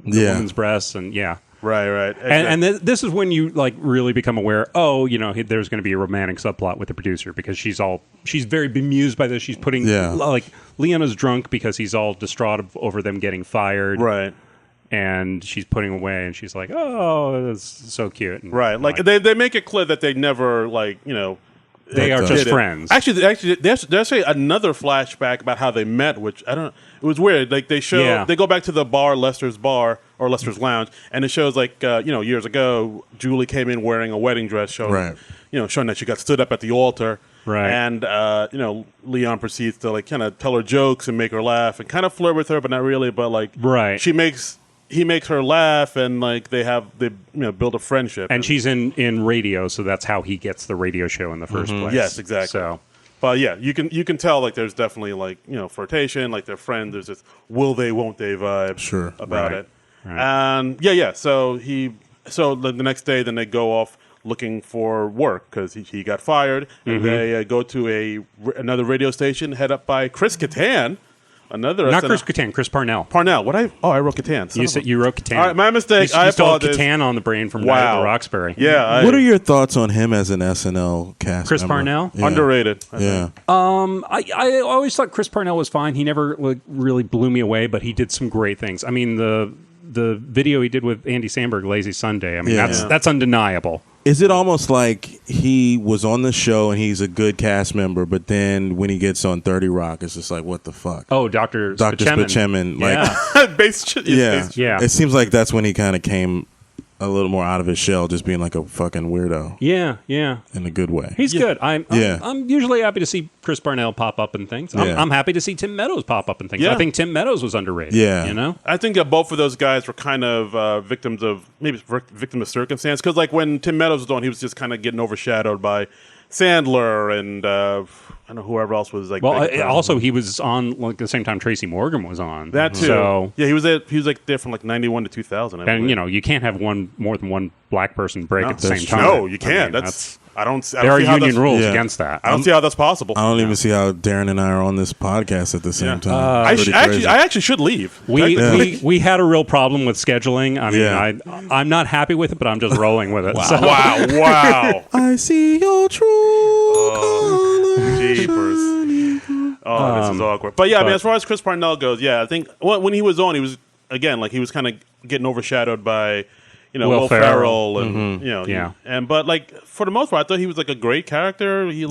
woman's breasts, and Right. Exactly. And this is when you like really become aware. Oh, there's going to be a romantic subplot with the producer because she's very bemused by this. She's putting like Leon is drunk because he's all distraught over them getting fired. Right. And she's putting away, and she's like, "Oh, that's so cute." And right. Like they make it clear that they never they are just friends. Actually, there's actually another flashback about how they met, which I don't. It was weird. Like they go back to the bar, Lester's bar or Lester's Lounge, and it shows like years ago, Julie came in wearing a wedding dress, showing that she got stood up at the altar. Right. And Leon proceeds to like kind of tell her jokes and make her laugh and kind of flirt with her, but not really. But like, she makes he makes her laugh, and like they build a friendship. And she's in radio, so that's how he gets the radio show in the first place. Yes, exactly. So, but yeah, you can tell like there's definitely like flirtation, like they're friends. There's this will they won't they vibe about it. Right. And so the next day, then they go off looking for work because he got fired, and they go to another radio station head up by Chris Kattan. Not Chris Kattan, Chris Parnell. Parnell. I wrote Kattan. You wrote Kattan. All right, my mistake. I apologize. apologize. Kattan on the brain from Night at the Roxbury. Yeah. What are your thoughts on him as an SNL cast Chris member? Parnell? Yeah. Underrated. Yeah. I always thought Chris Parnell was fine. He never really blew me away, but he did some great things. I mean, the video he did with Andy Samberg, Lazy Sunday. I mean, that's undeniable. Is it almost like he was on the show and he's a good cast member, but then when he gets on 30 Rock, it's just like, what the fuck? Oh, Dr. Spaceman. Yeah. It seems like that's when he kind of came a little more out of his shell, just being like a fucking weirdo. Yeah. In a good way. He's good. I'm usually happy to see Chris Parnell pop up in things. I'm happy to see Tim Meadows pop up in things. Yeah. I think Tim Meadows was underrated. Yeah. I think that both of those guys were kind of victims of circumstance. Because like when Tim Meadows was on, he was just kind of getting overshadowed by Sandler and I don't know whoever else was like. Well, also he was on like the same time Tracy Morgan was on. That too. So yeah, he was like there from like 91 to 2000. And you can't have more than one black person break at the same time. No, you can't. I don't there are union rules against that. I don't see how that's possible. I don't even see how Darren and I are on this podcast at the same time. I actually should leave. We had a real problem with scheduling. I mean, I'm not happy with it, but I'm just rolling with it. Wow. I see your true colors. Jeepers. This is awkward. But yeah, I mean, as far as Chris Parnell goes, I think when he was on, he was again like he was kind of getting overshadowed by Will Ferrell and but like for the most part, I thought he was like a great character. He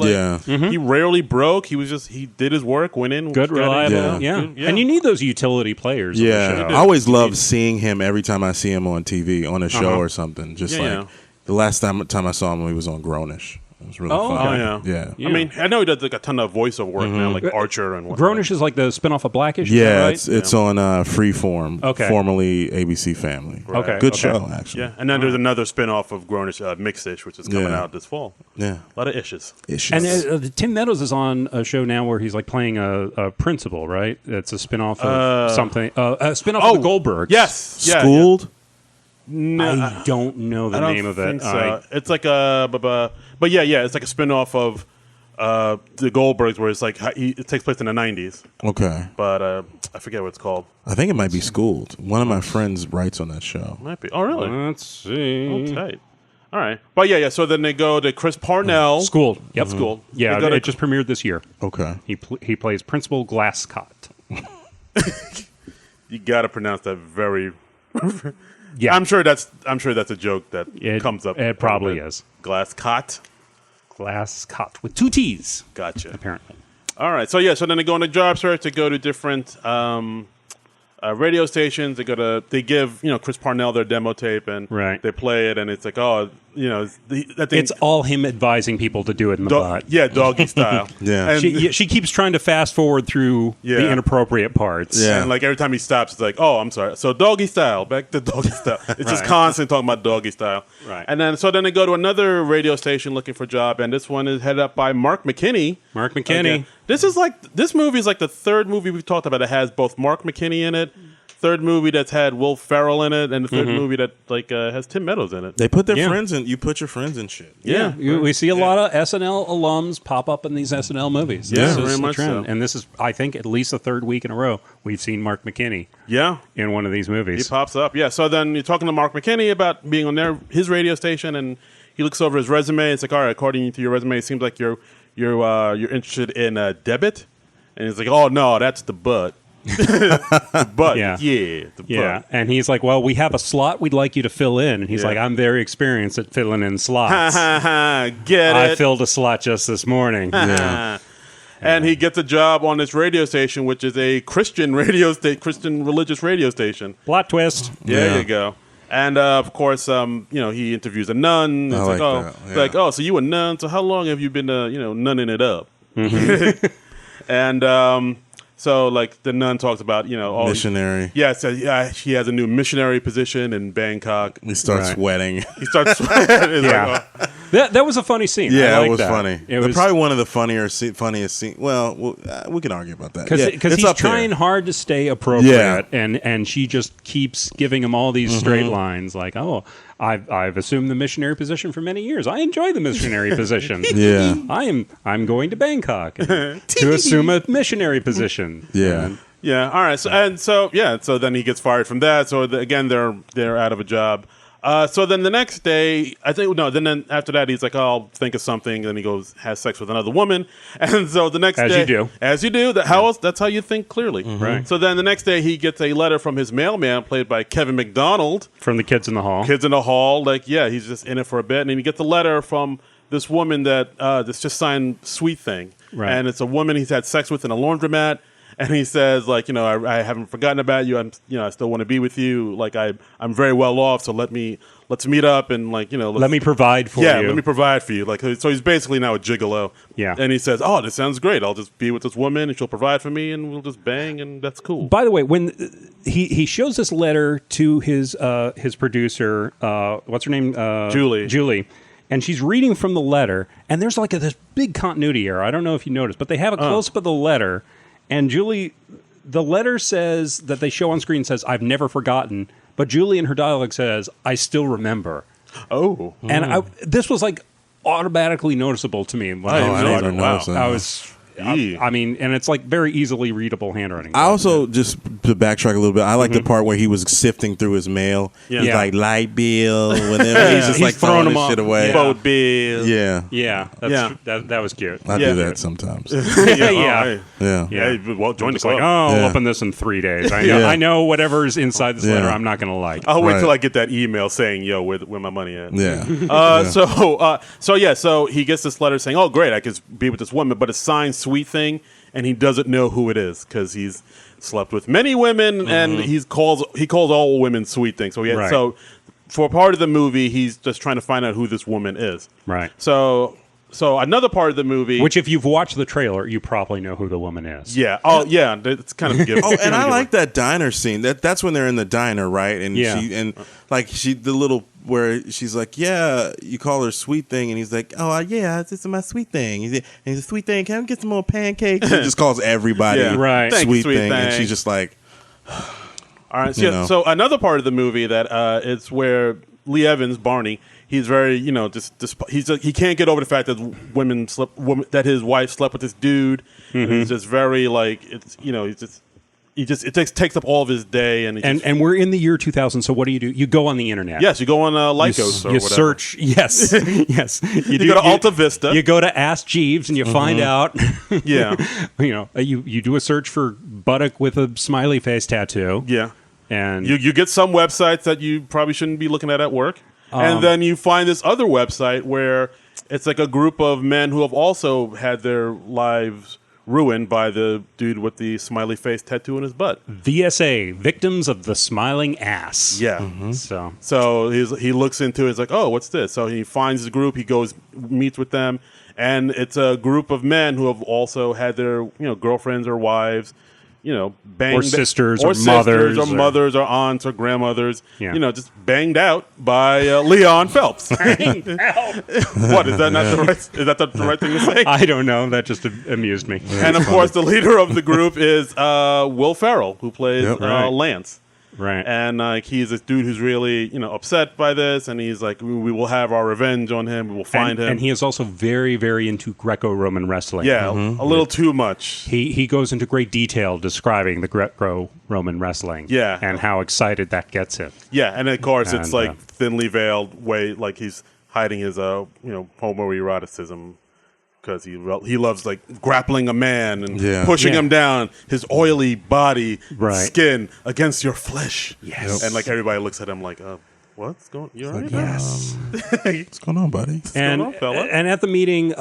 he rarely broke. He did his work, went in, good, reliable, and you need those utility players. Yeah, I always love seeing him every time I see him on TV on a show or something. Just like the last time I saw him, he was on Grownish. It was really fun. Yeah. I mean, I know he does like a ton of voiceover work now, like Archer and whatnot. Grownish is like the spinoff of Blackish. Yeah, right? it's on Freeform, formerly ABC Family. Right. Okay, good show actually. Yeah, and then there's another spinoff of Grownish, Mixed-ish, which is coming out this fall. Yeah, a lot of issues. And Tim Meadows is on a show now where he's like playing a principal, right? It's a spinoff of something. A spinoff of the Goldbergs. Yes, Schooled. No, I don't know the name of it. So. It's like but it's like a spinoff of the Goldbergs, where it's like it takes place in the 90s. Okay, but I forget what it's called. I think it might be Schooled. One of my friends writes on that show. Might be. Oh, really? Let's see. Oh, tight. All right, but so then they go to Chris Parnell. Schooled. Yep, Schooled. Yeah, it just premiered this year. Okay, he plays Principal Glasscott. You got to pronounce that very. Yeah, I'm sure that's a joke that comes up. It probably is. Glasscott with two T's. Gotcha. Apparently. All right. So then they go on a job search. They go to different radio stations. They give Chris Parnell their demo tape, and they play it, and it's like it's all him advising people to do it in the butt. Yeah, doggy style. Yeah, and she keeps trying to fast forward through the inappropriate parts. Yeah, and like every time he stops, it's like, oh, I'm sorry. So doggy style, back to doggy style. It's just constant talking about doggy style. Right. And then they go to another radio station looking for a job, and this one is headed up by Mark McKinney. Okay. This movie is like the third movie we've talked about that has both Mark McKinney in it. Third movie that's had Will Ferrell in it, and the third movie that has Tim Meadows in it. They put their friends in. You put your friends in shit. Yeah, we see a lot of SNL alums pop up in these SNL movies. Yeah, very much so. And this is, I think, at least the third week in a row we've seen Mark McKinney. Yeah, in one of these movies, he pops up. Yeah, so then you're talking to Mark McKinney about being on his radio station, and he looks over his resume. It's like, all right, according to your resume, it seems like you're interested in debit, and he's like, oh no, that's the butt. The butt, the butt. And he's like, well, we have a slot we'd like you to fill in. And he's like, I'm very experienced at filling in slots. Get it? I filled a slot just this morning. And he gets a job on this radio station, which is a Christian religious radio station. Plot twist. There you go. And of course, he interviews a nun. It's so you a nun? So how long have you been, nunning it up? Mm-hmm. And So, like, the nun talks about, missionary. She has a new missionary position in Bangkok. He starts sweating. He starts sweating. That was a funny scene. Yeah, it was funny. It was probably one of the funniest scenes. Well, we can argue about that. Because he's trying hard to stay appropriate, and she just keeps giving him all these straight lines, like, "Oh, I've assumed the missionary position for many years. I enjoy the missionary position. I'm going to Bangkok to assume a missionary position. All right. So then he gets fired from that. So again, they're out of a job. So then the next day, then after that, he's like, I'll think of something. Then he goes, has sex with another woman. And so the next day. As you do. That's how you think clearly. Right. So then the next day, he gets a letter from his mailman, played by Kevin McDonald. From the Kids in the Hall. Kids in the Hall. He's just in it for a bit. And he gets a letter from this woman that's just signed Sweet Thing. Right. And it's a woman he's had sex with in a laundromat. And he says, like, I haven't forgotten about you. I still want to be with you. Like, I'm very well off. So let's meet up and let me provide for you. Yeah, let me provide for you. Like, so he's basically now a gigolo. Yeah. And he says, oh, this sounds great. I'll just be with this woman and she'll provide for me and we'll just bang and that's cool. By the way, when he shows this letter to his producer, what's her name? Julie. And she's reading from the letter, and there's like this big continuity error. I don't know if you noticed, but they have a close-up of the letter. And Julie, the letter says that they show on screen says, I've never forgotten. But Julie in her dialogue says, I still remember. Oh. And this was like automatically noticeable to me. When I didn't notice that. I was... I mean, and it's like very easily readable handwriting. I also, just to backtrack a little bit, I like the part where he was sifting through his mail. Yeah. He's like, light bill, whenever he's just like throwing his shit away. Boat bill. Yeah. That was cute. I do that sometimes. Yeah. Well, join the It's club. like, I'll open this in 3 days. I know whatever's inside this letter, I'm not going to like. I'll wait till I get that email saying, yo, where my money at? Yeah. So he gets this letter saying, oh, great, I could be with this woman, but it's signed Sweet Thing, and he doesn't know who it is because he's slept with many women, and he calls all women Sweet Thing. So for part of the movie, he's just trying to find out who this woman is. Right. So another part of the movie, which if you've watched the trailer, you probably know who the woman is. Yeah. Oh, yeah. It's kind of a given. Oh, and I like that diner scene. That's when they're in the diner, right? And where she's like, yeah, you call her Sweet Thing, and he's like, oh yeah, it's my Sweet Thing. He's a Sweet Thing. Can I get some more pancakes? He just calls everybody Sweet Thing, and she's just like, all right. So another part of the movie that it's where Lee Evans, Barney, he's very, he can't get over the fact that that his wife slept with this dude. And he's just very it takes up all of his day, and we're in the year 2000. So what do? You go on the internet. Yes, you go on Lycos or whatever. Search. Yes, yes. You go to Alta Vista. You go to Ask Jeeves, and you find out. Yeah. You do a search for buttock with a smiley face tattoo. Yeah. And you get some websites that you probably shouldn't be looking at work. And then you find this other website where it's like a group of men who have also had their lives ruined by the dude with the smiley face tattoo in his butt. VSA, Victims of the Smiling Ass. Yeah. So he looks into it. It's like, oh, what's this? So he finds the group. He goes, meets with them. And it's a group of men who have also had their girlfriends or wives, banged, or sisters or mothers or aunts or grandmothers, just banged out by Leon Phelps. Banged out. What is that? Is that the right thing to say? I don't know. That just amused me. And of course, the leader of the group is Will Ferrell, who plays Lance. Right. And he's this dude who's really, upset by this, and he's like, we will have our revenge on him. We will find him. And he is also very, very into Greco-Roman wrestling. Yeah, a little too much. He goes into great detail describing the Greco-Roman wrestling. Yeah. And how excited that gets him. Yeah, and of course it's like thinly veiled way, like he's hiding his, homoeroticism. Because he loves like grappling a man and pushing him down, his oily body, skin against your flesh. Yes, and like everybody looks at him like, what's going? You all right? Yes. What's going on, buddy? What's going on, fella? And at the meeting,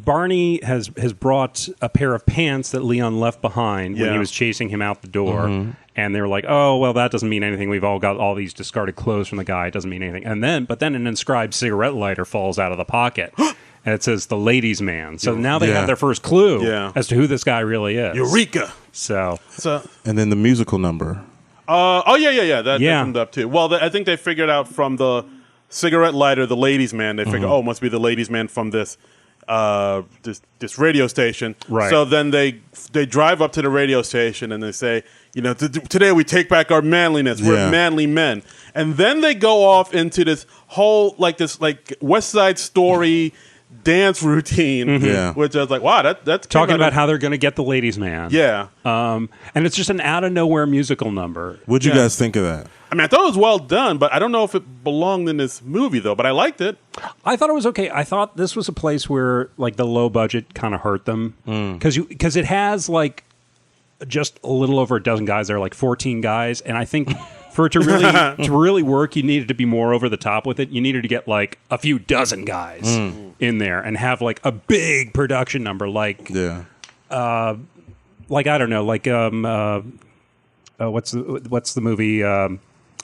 Barney has brought a pair of pants that Leon left behind when he was chasing him out the door. And they were like, oh, well, that doesn't mean anything. We've all got all these discarded clothes from the guy. It doesn't mean anything. But then an inscribed cigarette lighter falls out of the pocket. And it says the ladies' man. So now they have their first clue as to who this guy really is. Eureka! So and then the musical number. That comes up too. Well, I think they figured out from the cigarette lighter, the ladies' man. They figured, it must be the ladies' man from this radio station. Right. So then they drive up to the radio station and they say, today we take back our manliness. We're manly men. And then they go off into this whole West Side Story dance routine, which I was like, wow, that's talking about how they're going to get the ladies' man. Yeah. And it's just an out of nowhere musical number. What'd you guys think of that? I mean, I thought it was well done, but I don't know if it belonged in this movie, though. But I liked it. I thought it was okay. I thought this was a place where the low budget kind of hurt them because it has just a little over a dozen guys. There are 14 guys, and I think for it to really work, you needed to be more over the top with it. You needed to get a few dozen guys in there and have a big production number, I don't know, what's the movie?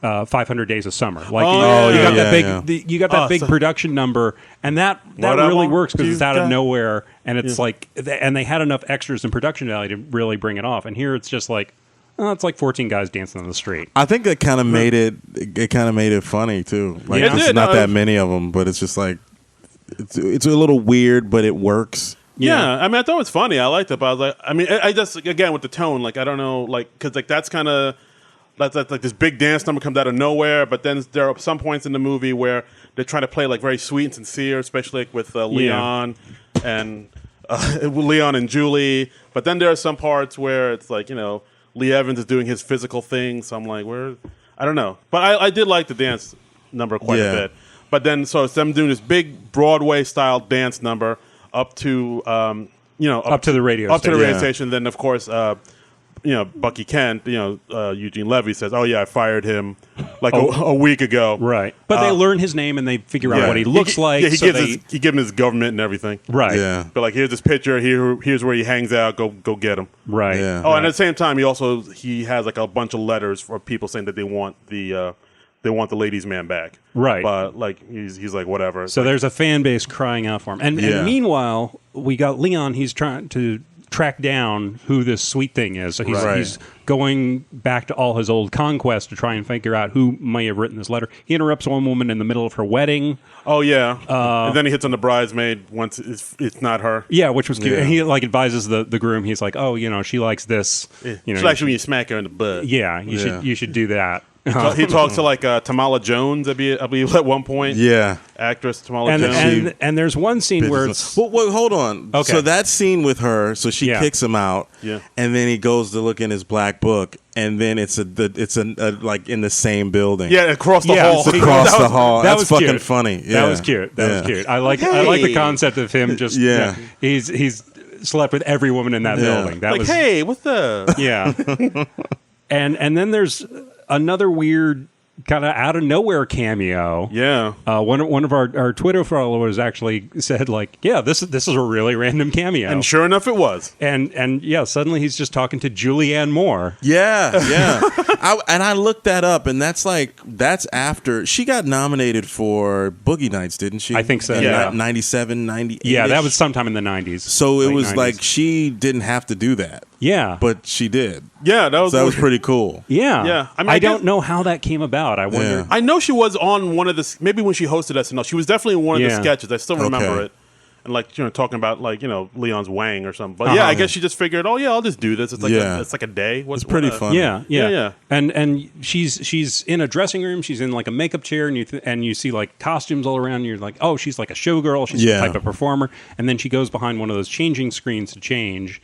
500 Days of Summer. You got that big production number, and that really works because it's out of nowhere, and it's and they had enough extras and production value to really bring it off. And here it's just it's 14 guys dancing on the street. I think it kind of made it. It kind of made it funny too. It's not that many of them, but it's just it's a little weird, but it works. Yeah, I mean, I thought it was funny. I liked it, but I was I just again with the tone, I don't know, because that's kind of. That's this big dance number comes out of nowhere, but then there are some points in the movie where they're trying to play very sweet and sincere, especially with Leon and Leon and Julie. But then there are some parts where it's Lee Evans is doing his physical thing. So I'm I don't know, but I did like the dance number quite a bit. But then so it's them doing this big Broadway style dance number up to up to the radio station. Then of course. Bucky Kent, Eugene Levy says, "Oh yeah, I fired him a week ago." Right, but they learn his name and they figure out what he looks like. Yeah, he gives him his government and everything. Right. Yeah. But here's this picture. Here's where he hangs out. Go get him. Right. Yeah. Oh, and at the same time, he has a bunch of letters for people saying that they want the ladies' man back. Right. But he's whatever. So there's a fan base crying out for him, and meanwhile we got Leon. He's trying to track down who this sweet thing is. So he's going back to all his old conquests to try and figure out who may have written this letter. He interrupts one woman in the middle of her wedding. Oh yeah, and then he hits on the bridesmaid once it's not her. Yeah, which was cute. Yeah. And he advises the groom. He's like, oh, she likes this. She likes when you smack her in the butt. Yeah, you should do that. He talks to Tamala Jones, I believe, at one point. Yeah, actress Tamala Jones. And there's one scene where it's wait, hold on. Okay. So that scene with her, so she kicks him out. Yeah, and then he goes to look in his black book, and then it's in the same building. Yeah, across the hall. It's across the hall. That That's was fucking cute. funny. Yeah. That was cute. That was cute. I like the concept of him just. Yeah. He's slept with every woman in that building. That was hey, what's the? Yeah. and then there's another weird kind of out of nowhere cameo. Yeah. One of our Twitter followers actually said this is a really random cameo. And sure enough it was. And suddenly he's just talking to Julianne Moore. Yeah. I looked that up, and that's after she got nominated for Boogie Nights, didn't she? I think so. In 97, 98. Yeah, that was sometime in the 90s. So it was 90s. She didn't have to do that. Yeah. But she did. Yeah, that was pretty cool. Yeah. Yeah. I don't know how that came about. I wonder. I know she was on one of the, maybe when she hosted SNL, she was definitely in one of the sketches. I still remember it. And talking about Leon's Wang or something. But I guess she just figured, I'll just do this. It's like a day. It's pretty fun. Yeah. And she's in a dressing room. She's in a makeup chair, and you see costumes all around. And you're like, oh, she's like a showgirl. She's some type of performer. And then she goes behind one of those changing screens to change,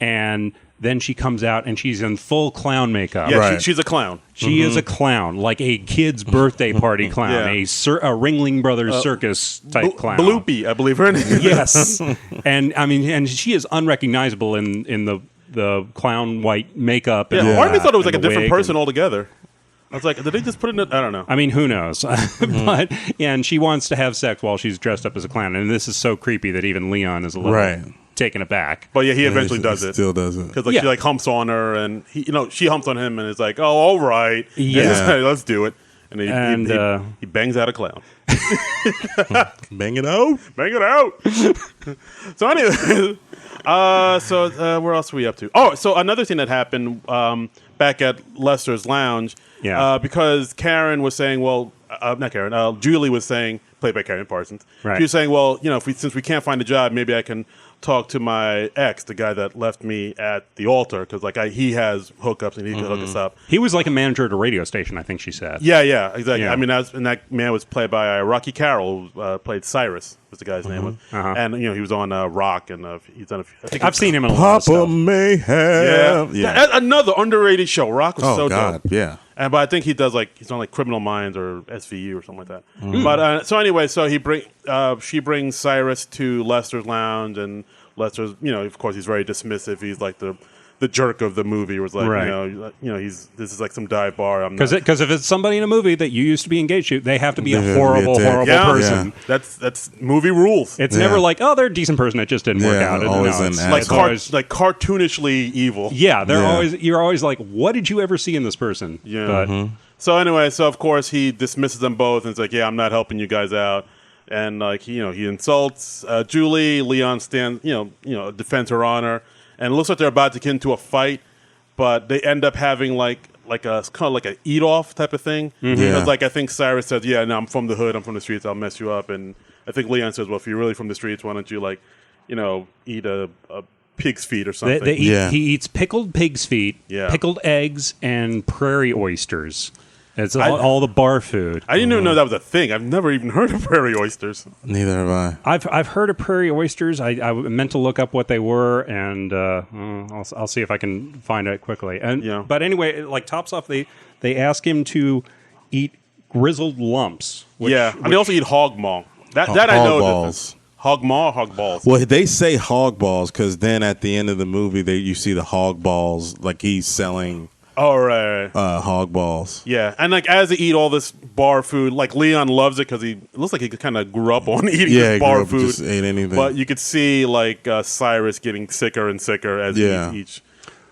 and then she comes out and she's in full clown makeup. Yeah, she's a clown. She is a clown, like a kid's birthday party clown, a Ringling Brothers circus type clown. Bloopy, I believe her name. Yes, and she is unrecognizable in the clown white makeup. Yeah, part of me thought it was a different person altogether. I was like, did they just put it in? I don't know. I mean, who knows? But and she wants to have sex while she's dressed up as a clown, and this is so creepy that even Leon is a little taken aback. But he eventually does it. Still does it. Because she humps on her, and she humps on him, and is like, oh, all right. Yeah. Let's do it. And he bangs out a clown. Bang it out. Bang it out. So anyway, where else are we up to? Oh, so another thing that happened back at Lester's Lounge, because Karen was saying, well, not Karen, Julie was saying, played by Karen Parsons. Right. She was saying, well, since we can't find a job, maybe I can talk to my ex, the guy that left me at the altar, because he has hookups and he can hook us up. He was like a manager at a radio station, I think she said. Yeah, exactly. Yeah. I mean, and that man was played by Rocky Carroll, who played Cyrus, was the guy's name was, and he was on Rock, and he's done. I've seen him in a lot of stuff. Papa Mayhem. Yeah. Another underrated show. Rock was so God, dope. yeah. But I think he does he's on Criminal Minds or SVU or something like that. But so anyway, so she brings Cyrus to Lester's Lounge, and Lester's, of course, he's very dismissive. He's like the jerk of the movie. Was like, right. this is like some dive bar. Because if it's somebody in a movie that you used to be engaged to, they have to be a horrible person. Yeah. That's movie rules. It's never like, they're a decent person. It just didn't work out. Always like cartoonishly evil. Yeah, you're always like, what did you ever see in this person? Yeah. But, so anyway, of course he dismisses them both and is like, I'm not helping you guys out. And he insults Julie. Leon stands, defends her honor, and it looks like they're about to get into a fight, but they end up having like a kind of like a eat off type of thing. Because I think Cyrus says, no, I'm from the hood, I'm from the streets, I'll mess you up, and I think Leon says, well, if you're really from the streets, why don't you eat a pig's feet or something? He eats pickled pig's feet, pickled eggs, and prairie oysters. It's all the bar food. I didn't even know that was a thing. I've never even heard of prairie oysters. Neither have I. I've heard of prairie oysters. I meant to look up what they were, and I'll see if I can find it quickly. But anyway, tops off, they ask him to eat grizzled lumps. And they also eat hog maw. That I know. Balls. Hog maw or hog balls? Well, they say hog balls because then at the end of the movie, you see the hog balls, like he's selling. Oh, right. Hog balls. Yeah, and as they eat all this bar food, Leon loves it because it looks like he kind of grew up on eating this bar food. Just ate anything. But you could see Cyrus getting sicker and sicker as he eats each.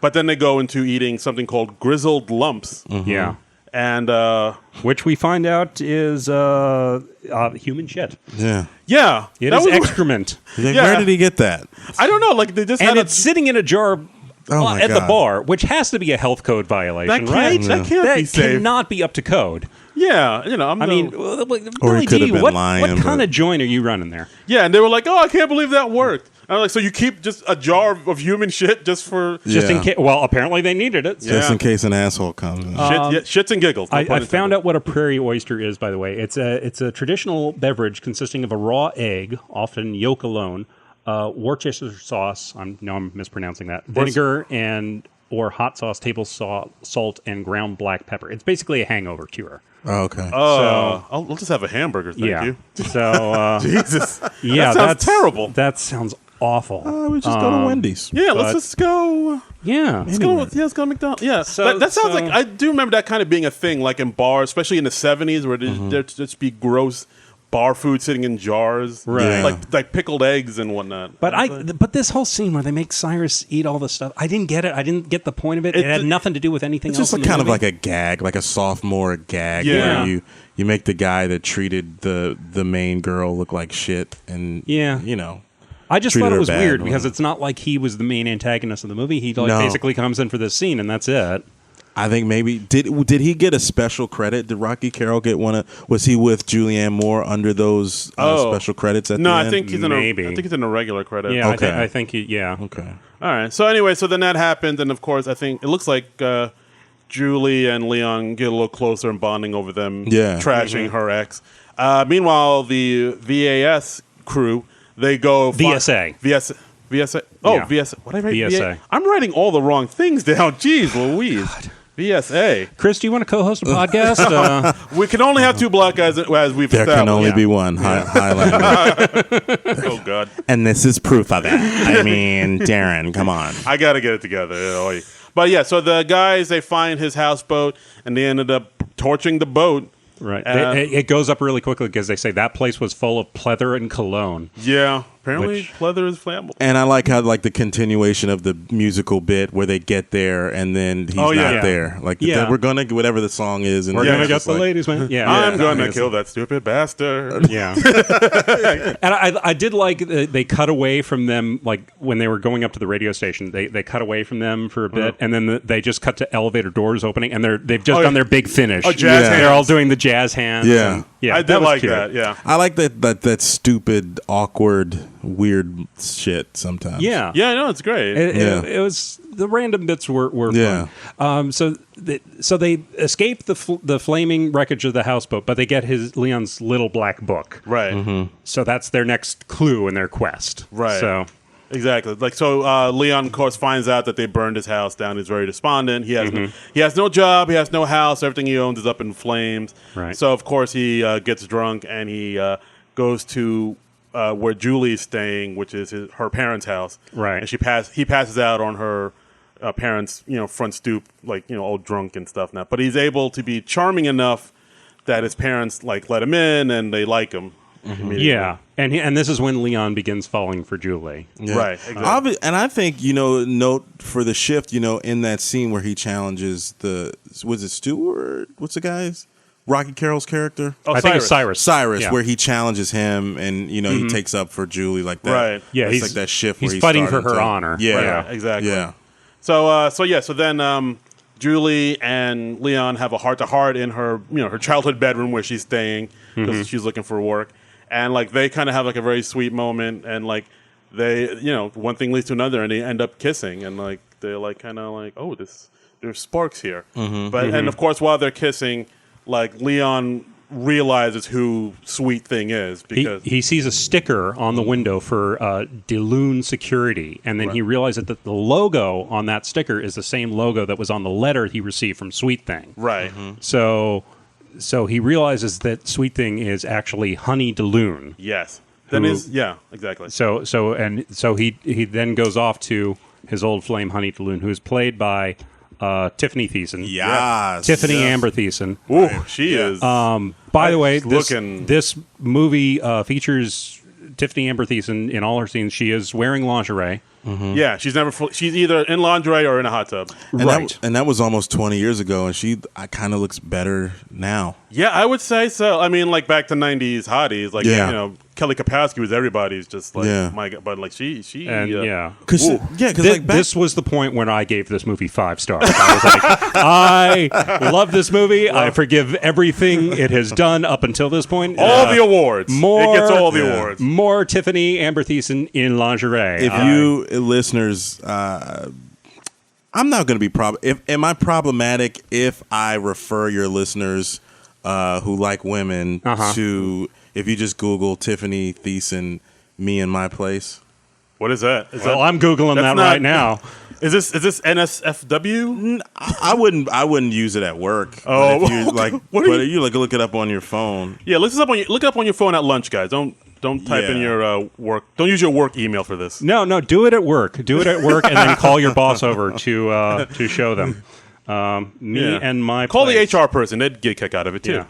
But then they go into eating something called grizzled lumps. Mm-hmm. Yeah. And which we find out is human shit. Yeah. Yeah. It is excrement. Where did he get that? I don't know. They just it's sitting in a jar at the bar, which has to be a health code violation, right? That can't be safe. That cannot be up to code. Yeah, or he could have been lying. What kind of joint are you running there? Yeah, and they were like, "Oh, I can't believe that worked." I'm like, "So you keep just a jar of human shit just in case?" Well, apparently they needed it. Just in case an asshole comes. Shits and giggles. I found out what a prairie oyster is, by the way. It's a traditional beverage consisting of a raw egg, often yolk alone, Worcestershire sauce. I'm mispronouncing that. Vinegar or hot sauce, table salt, and ground black pepper. It's basically a hangover cure. Oh, okay. I'll just have a hamburger, thank you. So, Jesus. Yeah, that sounds terrible. That sounds awful. We just go to Wendy's. Yeah, let's just go. Yeah. Let's go to McDonald's. Yeah. That sounds like, I do remember that kind of being a thing, like in bars, especially in the 70s, where there'd just be gross bar food sitting in jars, right? Like pickled eggs and whatnot. But this whole scene where they make Cyrus eat all this stuff, I didn't get it. I didn't get the point of it. It had nothing to do with anything else. It's just kind of like a gag, like a sophomore gag, where you make the guy that treated the main girl look like shit, and I just thought it was weird because it's not like he was the main antagonist of the movie. He basically comes in for this scene and that's it. I think maybe did he get a special credit? Did Rocky Carroll get one? Was he with Julianne Moore under those special credits at the end? I think he's in a regular credit. Yeah, okay. I think okay. All right. So anyway, then that happened, and of course, I think it looks like Julie and Leon get a little closer and bonding over them trashing her ex. Meanwhile, the VAS crew, they go VSA. Oh, yeah. VSA. What did I write? VSA. I'm writing all the wrong things down. Jeez Louise. God. VSA. Chris, do you want to co-host a podcast? We can only have two black guys as we've established. There can only be one. Highlander. Oh, God. And this is proof of it. I mean, Darren, come on. I got to get it together. But yeah, so the guys, they find his houseboat, and they ended up torching the boat. Right. It goes up really quickly because they say that place was full of pleather and cologne. Yeah. Apparently, leather is flammable. And I like how like the continuation of the musical bit where they get there and then he's not there. Like we're gonna whatever the song is, and we're gonna get the ladies, man. Yeah, I'm gonna kill that stupid bastard. Yeah, and I did like they cut away from them, like when they were going up to the radio station. They cut away from them for a bit, and then they just cut to elevator doors opening, and they've just done their big finish. Oh, jazz hands. They're all doing the jazz hands. Yeah. I did like that. Yeah, I like that stupid, awkward, weird shit sometimes. Yeah, no, it's great. It was the random bits were fun. So they escape the flaming wreckage of the houseboat, but they get Leon's little black book. Right. Mm-hmm. So that's their next clue in their quest. Right. So. Exactly. Leon, of course, finds out that they burned his house down. He's very despondent. He has no job. He has no house. Everything he owns is up in flames. Right. So, of course, he gets drunk and he goes to where Julie's staying, which is her parents' house. Right. And he passes out on her parents' front stoop, all drunk and stuff now. But he's able to be charming enough that his parents let him in and they like him. Yeah, and this is when Leon begins falling for Julie. Yeah. Right, exactly. And I think, note for the shift, in that scene where he challenges was it Stewart? What's the guy's? Rocky Carroll's character? Oh, I think it's Cyrus. Cyrus, Yeah. where he challenges him and, he takes up for Julie like that. Right. Yeah, it's he's like that shift where he's fighting for her starting to- honor. Yeah. Right, exactly. Yeah. So then Julie and Leon have a heart-to-heart in her, her childhood bedroom where she's staying because she's looking for work. And they kind of have a very sweet moment, and they, one thing leads to another, and they end up kissing, and they're oh, there's sparks here. And of course, while they're kissing, Leon realizes who Sweet Thing is because he sees a sticker on the window for Deloon Security, and then he realizes that the logo on that sticker is the same logo that was on the letter he received from Sweet Thing. Right. So he realizes that Sweet Thing is actually Honey Deloon. Yes. Exactly. So he then goes off to his old flame Honey Deloon, who is played by Tiffany Thiessen. Yes. Tiffany Amber Thiessen. Ooh, she is. By the way, this movie features Tiffany Amber Thiessen in all her scenes. She is wearing lingerie. Yeah, she's either in lingerie or in a hot tub. And that was almost 20 years ago, and she kind of looks better now. Yeah, I would say so. I mean, back to 90s hotties, Kelly Kapowski was everybody's just my God, but she this was the point when I gave this movie 5 stars. I was like, I love this movie. I forgive everything it has done up until this point. All the awards. It gets all the awards. More Tiffany Amber Thiessen in lingerie. If you listeners, I'm not going to be am I problematic if I refer your listeners who like women to, if you just Google Tiffany Thiessen, Me and My Place? What is that? I'm Googling that right now. Is this NSFW? I wouldn't use it at work. Oh, but if you look it up on your phone. Yeah, look it up on your phone at lunch, guys. Don't type in your work. Don't use your work email for this. No, do it at work. Do it at work, and then call your boss over to show them. Me and My Call Place. the HR person. They'd get a kick out of it too. Yeah.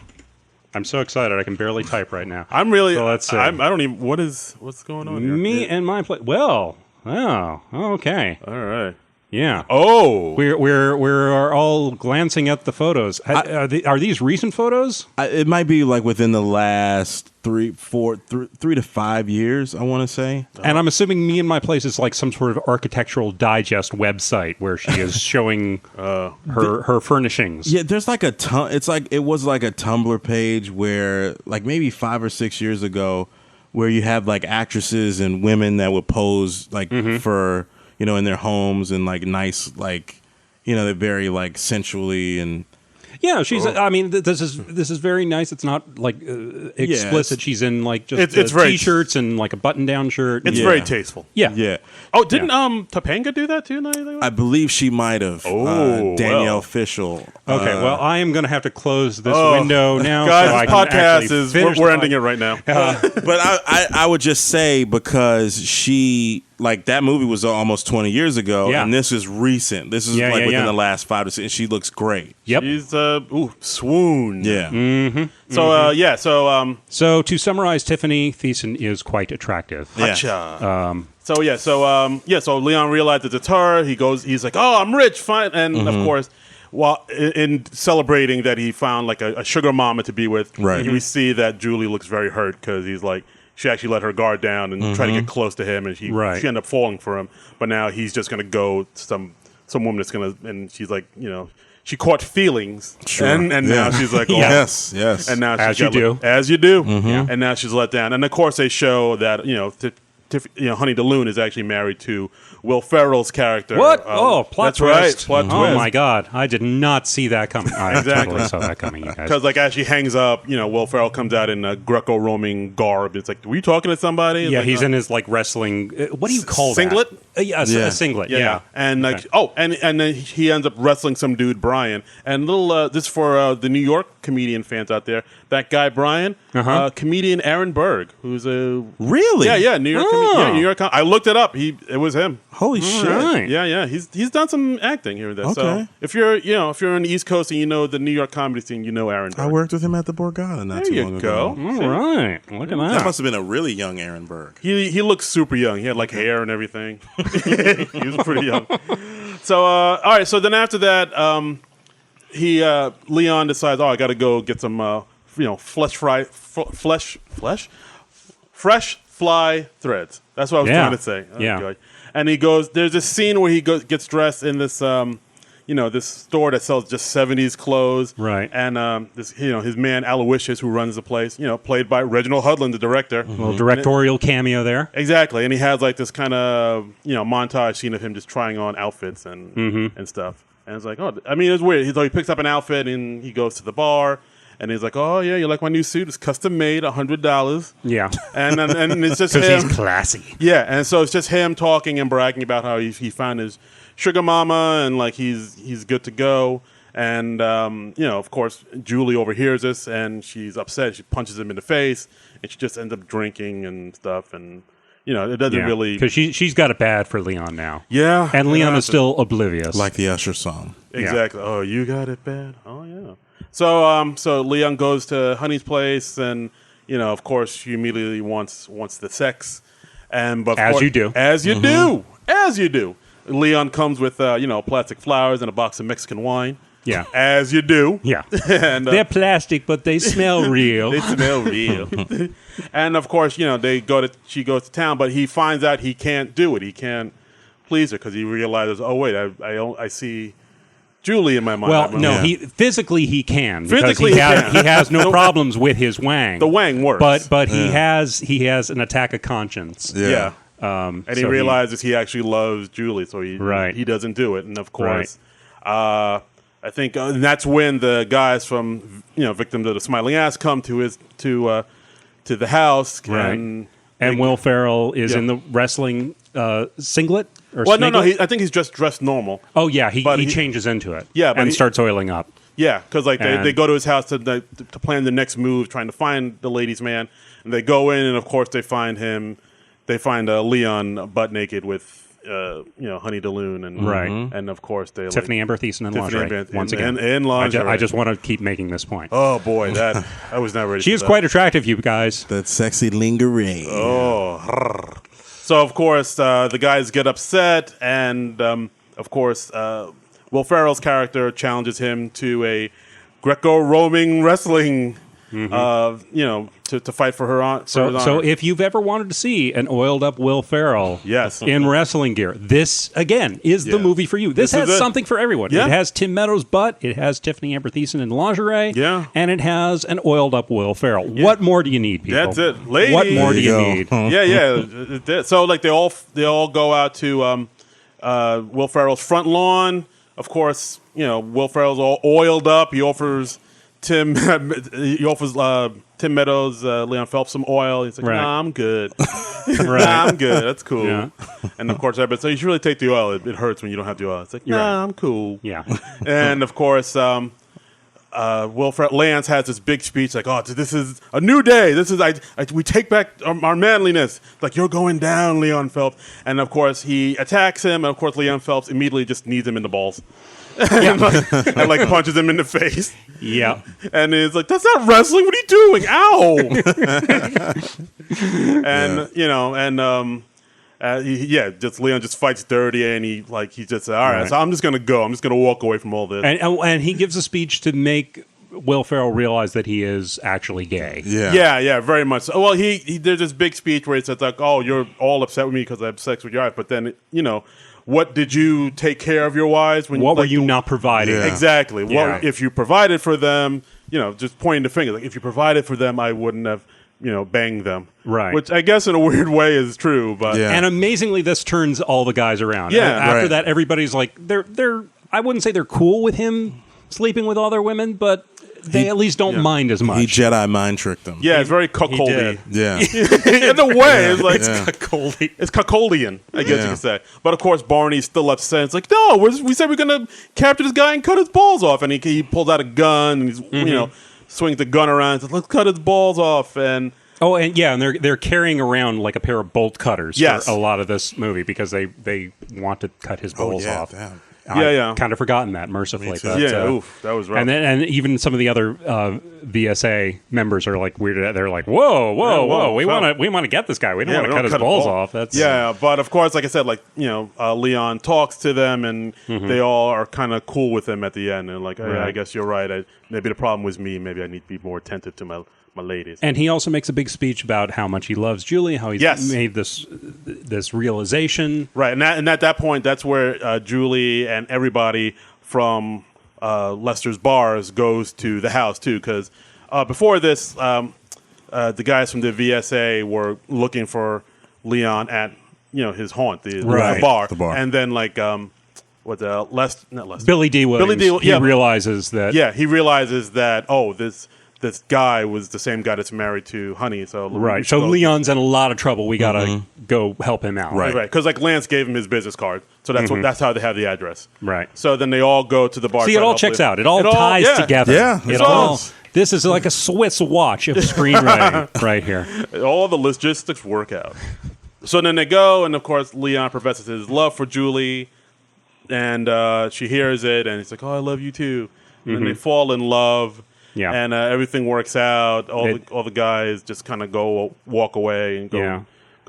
I'm so excited. I can barely type right now. I'm really. So let's see. I don't even. What's going on here? Me and My Place. Well. Oh. Okay. All right. Yeah. Oh. We're all glancing at the photos. Are these recent photos? It might be within the last 3 to 5 years, I want to say. And I'm assuming Me and My Place is some sort of architectural digest website where she is showing her furnishings. Yeah, there's a ton. It was a Tumblr page where maybe 5 or 6 years ago, where you have actresses and women that would pose for. In their homes and nice, they're very sensually and. Yeah, she's. I mean, this is very nice. It's not explicit. She's in just t-shirts and a button-down shirt. It's very tasteful. Yeah, yeah. Oh, didn't Topanga do that too? I believe she might have. Oh, Danielle Fishel. Okay, well, I am going to have to close this window now. Guys, so this podcast is we're ending it right now. But I would just say because she like that movie was almost 20 years ago, Yeah. and this is recent. This is like within the last 5 to 6. And she looks great. Yep. She's swoon. Yeah. So So to summarize, Tiffany Thiessen is quite attractive. Yeah. Gotcha. So Leon realizes it's her. He's like, oh, I'm rich, fine. And of course, while in celebrating that he found like a sugar mama to be with, Right. we see that Julie looks very hurt because he's like, she actually let her guard down and tried to get close to him, and she ended up falling for him. But now he's just going to go to some woman that's going to, and she's like, she caught feelings, and now she's like, oh, Yes. and now As she's you do. as you do, and now she's let down. And of course, they show that Honey DeLune is actually married to Will Ferrell's character. What? Plot that's twist. right, plot Oh twist. my God, I did not see that coming. I totally saw that coming, you guys. Because like as she hangs up, Will Ferrell comes out in a Greco-Roman garb. It's like, were you talking to somebody? It's Yeah, like, he's in his like wrestling. What do you call singlet? that? Yeah, a singlet. Yeah. And like, and then he ends up wrestling some dude, Brian. And this for the New York comedian fans out there. That guy Brian, comedian Aaron Berg, who's a Really? New York, New York. I looked it up. It was him. Holy shit. Right. Yeah. He's done some acting here and there. So Okay. if you're on the East Coast and you know the New York comedy scene, you know Aaron Berg. I worked with him at the Borgata not There too you long go. ago. All right, look at That that. must have been a really young Aaron Berg. He looks super young. He had like hair and everything. He was pretty young. So all right. So then after that, Leon decides, I got to go get some fresh fly threads. That's what I was trying to say. Yeah. God. And he goes. There's this scene where he gets dressed in this this store that sells just 70s clothes. Right. And this his man Aloysius, who runs the place, played by Reginald Hudlin, the director. A little directorial cameo there. Exactly, and he has like this kind of montage scene of him just trying on outfits and stuff. And it's like, it's weird. He picks up an outfit and he goes to the bar, and he's like, oh yeah, you like my new suit? It's custom made, $100. Yeah. And it's just Because him. he's classy. Yeah, and so it's just him talking and bragging about how he found his sugar mama and like he's good to go. And of course, Julie overhears this and she's upset. She punches him in the face, and she just ends up drinking and stuff. And it doesn't really, because she's got it bad for Leon now. Yeah, And Leon is still oblivious. Like the Usher song. exactly. Oh, you got it bad. Oh yeah. So Leon goes to Honey's place, and of course, she immediately wants the sex, As you do. as you do. Leon comes with plastic flowers and a box of Mexican wine. Yeah. As you do. Yeah. And They're plastic, but they smell real. they smell real. And of course, she goes to town, but he finds out he can't do it. He can't please her because he realizes, oh wait, I see Julie in my mind. Well, no, Yeah. he physically he can. Physically because he he has no problems with his wang. The wang works. But he has an attack of conscience. Yeah. And And he realizes he actually loves Julie, so he doesn't do it. And of course, I think that's when the guys from Victims of the Smiling Ass come to the house. Right. And Will Ferrell is in the wrestling singlet. Or well, no, sniglet? I think he's just dressed normal. Oh yeah, he But he- changes into it. Yeah, but and he- starts oiling up. Yeah, because like they And- go to his house to plan the next move, trying to find the ladies' man, and they go in, and of course they find him. They find Leon butt naked with Honey DeLune, and Right. and of course they Tiffany Amber Thiessen in Tiffany lingerie. Amber- once in- again, in lingerie. I just want to keep making this point. Oh boy, that I was not ready. She for is that. quite attractive, you guys. That sexy lingerie. So of course the guys get upset, and of course Will Ferrell's character challenges him to a Greco-Roman wrestling. To fight for her on. So if you've ever wanted to see an oiled up Will Ferrell Yes. in wrestling gear, this again is the Yeah. movie for you. This This has is it. something for everyone. Yeah. It has Tim Meadows' butt, it has Tiffany Amber Thiessen in lingerie, Yeah. and it has an oiled up Will Ferrell. What more do you need, people? That's it. Ladies. What more do There you you go. need? Yeah. So like they all go out to Will Ferrell's front lawn. Of course, Will Ferrell's all oiled up. He offers Tim Meadows, Leon Phelps some oil. He's like, Right. nah, I'm good. Right. Nah, I'm good. That's cool. Yeah. And of course, everybody, so you should really take the oil. It hurts when you don't have the oil. It's like, nah, right. I'm cool. Yeah. And of course, Will Lance has this big speech like, "Oh, this is a new day. This is we take back our manliness." Like, "You're going down, Leon Phelps." And of course, he attacks him, and of course, Leon Phelps immediately just knees him in the balls, and like punches him in the face. Yeah, and it's like, "That's not wrestling. What are you doing? Ow!" And just Leon just fights dirty, and he just all right. So I'm just gonna go. I'm just gonna walk away from all this. And he gives a speech to make Will Ferrell realize that he is actually gay. Yeah, very much so. Well, he there's this big speech where he says like, "Oh, you're all upset with me because I have sex with your wife," but then what did you take care of your wives? What were you not providing? Yeah. Exactly. Yeah. What if you provided for them? Just pointing the finger. Like, if you provided for them, I wouldn't have banged them. Right. Which I guess in a weird way is true, but and amazingly, this turns all the guys around. Yeah. After that, everybody's like, they're. I wouldn't say they're cool with him sleeping with other women, but they at least don't mind as much. He Jedi mind tricked them. Yeah, it's very cuckoldy. Yeah. In a way, it's like cuckoldy. It's cuckoldian, I guess you could say. But of course, Barney's still upset. It's like, no, we said we're going to capture this guy and cut his balls off, and he pulls out a gun and he's swings the gun around and says, "Let's cut his balls off." And and they're carrying around like a pair of bolt cutters for a lot of this movie because they want to cut his balls off. Damn. I kind of forgotten that, mercifully. But, that was rough. And even some of the other VSA members are like weirded out. They're like, whoa, we want to get this guy. We don't want to cut his balls off. That's but of course, like I said, Leon talks to them, and they all are kind of cool with him at the end, and like, I guess you're right. Maybe the problem was me. Maybe I need to be more attentive to my ladies. And he also makes a big speech about how much he loves Julie, how he's made this realization. Right, and at that point, that's where Julie and everybody from Lester's bars goes to the house too, because before this, the guys from the VSA were looking for Leon at his haunt, the bar, and then not Lester, Billy D. Williams. He realizes that. Yeah, he realizes that. Oh, this guy was the same guy that's married to Honey. So Leon's in a lot of trouble. We gotta go help him out. Right. Because Lance gave him his business card, so that's how they have the address. Right. So then they all go to the bar. See, it all checks out. It all ties together. Yeah. This is like a Swiss watch of screenwriting right here. All the logistics work out. So then they go, and of course Leon professes his love for Julie, and she hears it, and he's like, "Oh, I love you too." And then they fall in love. Yeah, and everything works out. All the guys just kind of walk away and go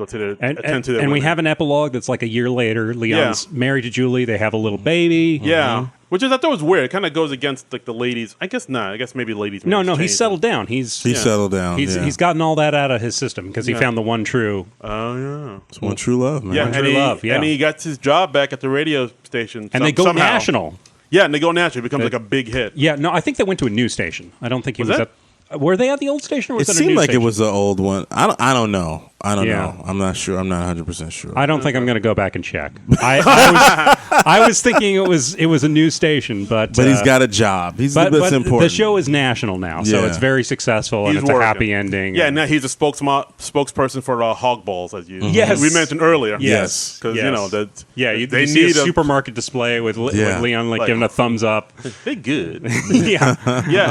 to attend to their and we women. have an epilogue that's like a year later. Leon's married to Julie. They have a little baby. Yeah, which I thought was weird. It kind of goes against the ladies. I guess not. I guess maybe ladies. No, he's settled down. He's settled down. He's gotten all that out of his system because he found the one true. Oh yeah, it's one true love, man. Yeah, one true love. Yeah, and he got his job back at the radio station. And they go somehow. national. Yeah, and they go national. It becomes like a big hit. Yeah, no, I think they went to a news station. I don't think he was at... Were they at the old station? Or was it seemed like it was the old one. I don't know. I don't know. I'm not sure. I'm not 100% sure. I don't think I'm going to go back and check. I was thinking it was a news station, but he's got a job. That's important. The show is national now, so it's very successful and it's a happy ending. Yeah, now he's a spokesperson for hog balls, as you we mentioned earlier. Yes, because you they see need a supermarket display with Leon giving a thumbs up. They good. Yeah,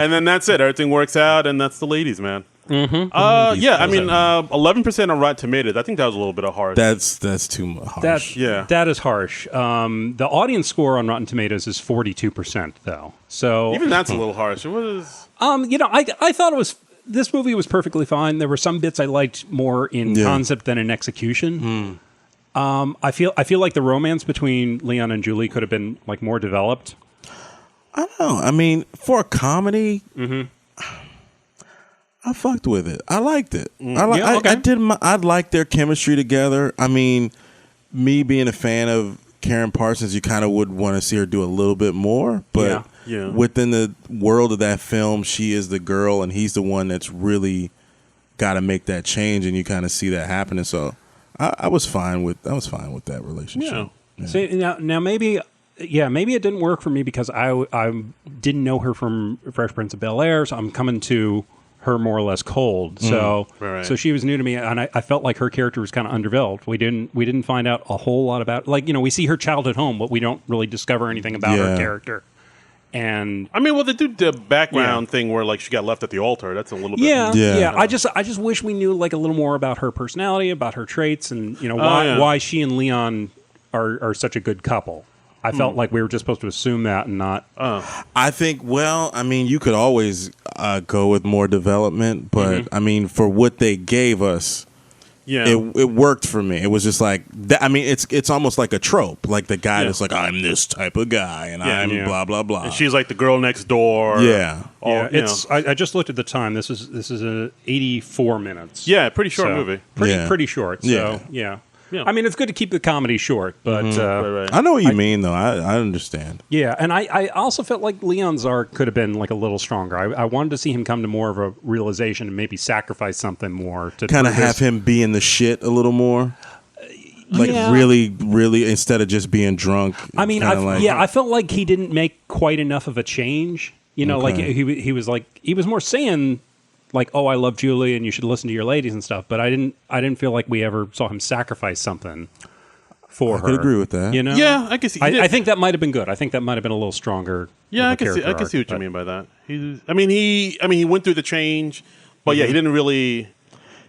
and then that's it. Everything works out, and that's the ladies, man. 11% on Rotten Tomatoes. I think that was a little bit of harsh. That's too harsh. That is harsh. The audience score on Rotten Tomatoes is 42%, though. So even that's a little harsh. It was. I thought this movie was perfectly fine. There were some bits I liked more in concept than in execution. I feel like the romance between Leon and Julie could have been like more developed. I don't know. I mean, for a comedy. I fucked with it. I liked it. I liked their chemistry together. I mean, me being a fan of Karen Parsons, you kind of would want to see her do a little bit more. But within the world of that film, she is the girl, and he's the one that's really got to make that change, and you kind of see that happening. So I was fine with that relationship. Yeah. See, now maybe. Yeah, maybe it didn't work for me because I didn't know her from Fresh Prince of Bel-Air, so I'm coming to her more or less cold. So so she was new to me, and I felt like her character was kind of underdeveloped. We didn't find out a whole lot about, we see her childhood home, but we don't really discover anything about her character. And I mean, well, they do the background thing where like she got left at the altar. That's a little bit. Yeah. I just wish we knew like a little more about her personality, about her traits, and why she and Leon are such a good couple. I felt like we were just supposed to assume that and not. I think, well, I mean, you could always go with more development, but I mean, for what they gave us, it worked for me. It was just like, I mean, it's almost like a trope, like the guy that's like, I'm this type of guy, and I'm blah blah blah. And she's like the girl next door. Yeah. I just looked at the time. This is 84 minutes. Yeah, pretty short movie. Pretty short. So yeah. I mean, it's good to keep the comedy short, but right. I know what you mean, though. I understand. Yeah, and I also felt like Leon's arc could have been like a little stronger. I wanted to see him come to more of a realization and maybe sacrifice something more to kind of have him be in the shit a little more. Like really, really, instead of just being drunk. I mean, I felt like he didn't make quite enough of a change. Like he was more saying, like, oh, I love Julie and you should listen to your ladies and stuff. But I didn't feel like we ever saw him sacrifice something for her. I could agree with that. Yeah, I guess I think that might have been good. I think that might have been a little stronger. Yeah, I can see what you mean by that. He went through the change, but he didn't really.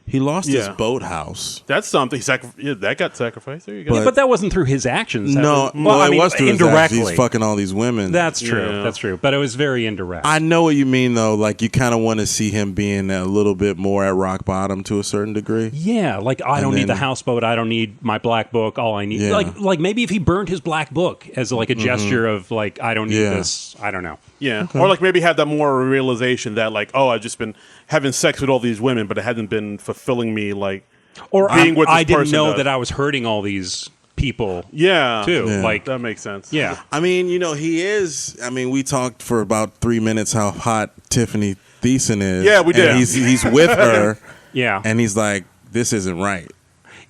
He lost his boathouse. That's something. That got sacrificed. There you go. But that wasn't through his actions. It was through indirectly. He's fucking all these women. That's true. Yeah. That's true. But it was very indirect. I know what you mean, though. Like, you kind of want to see him being a little bit more at rock bottom to a certain degree. Yeah, like, I don't need the houseboat. I don't need my black book. All I need, like maybe if he burned his black book as like a gesture of like, I don't need this. I don't know. Yeah, or like maybe have that more realization that like, oh, I've just been having sex with all these women, but it hasn't been fulfilling me like, or being with this I didn't person know does. that I was hurting all these people. Too. Yeah. Like that makes sense. Yeah, I mean, he is. I mean, we talked for about 3 minutes how hot Tiffany Thiessen is. Yeah, we did. And he's with her. Yeah, and he's like, this isn't right.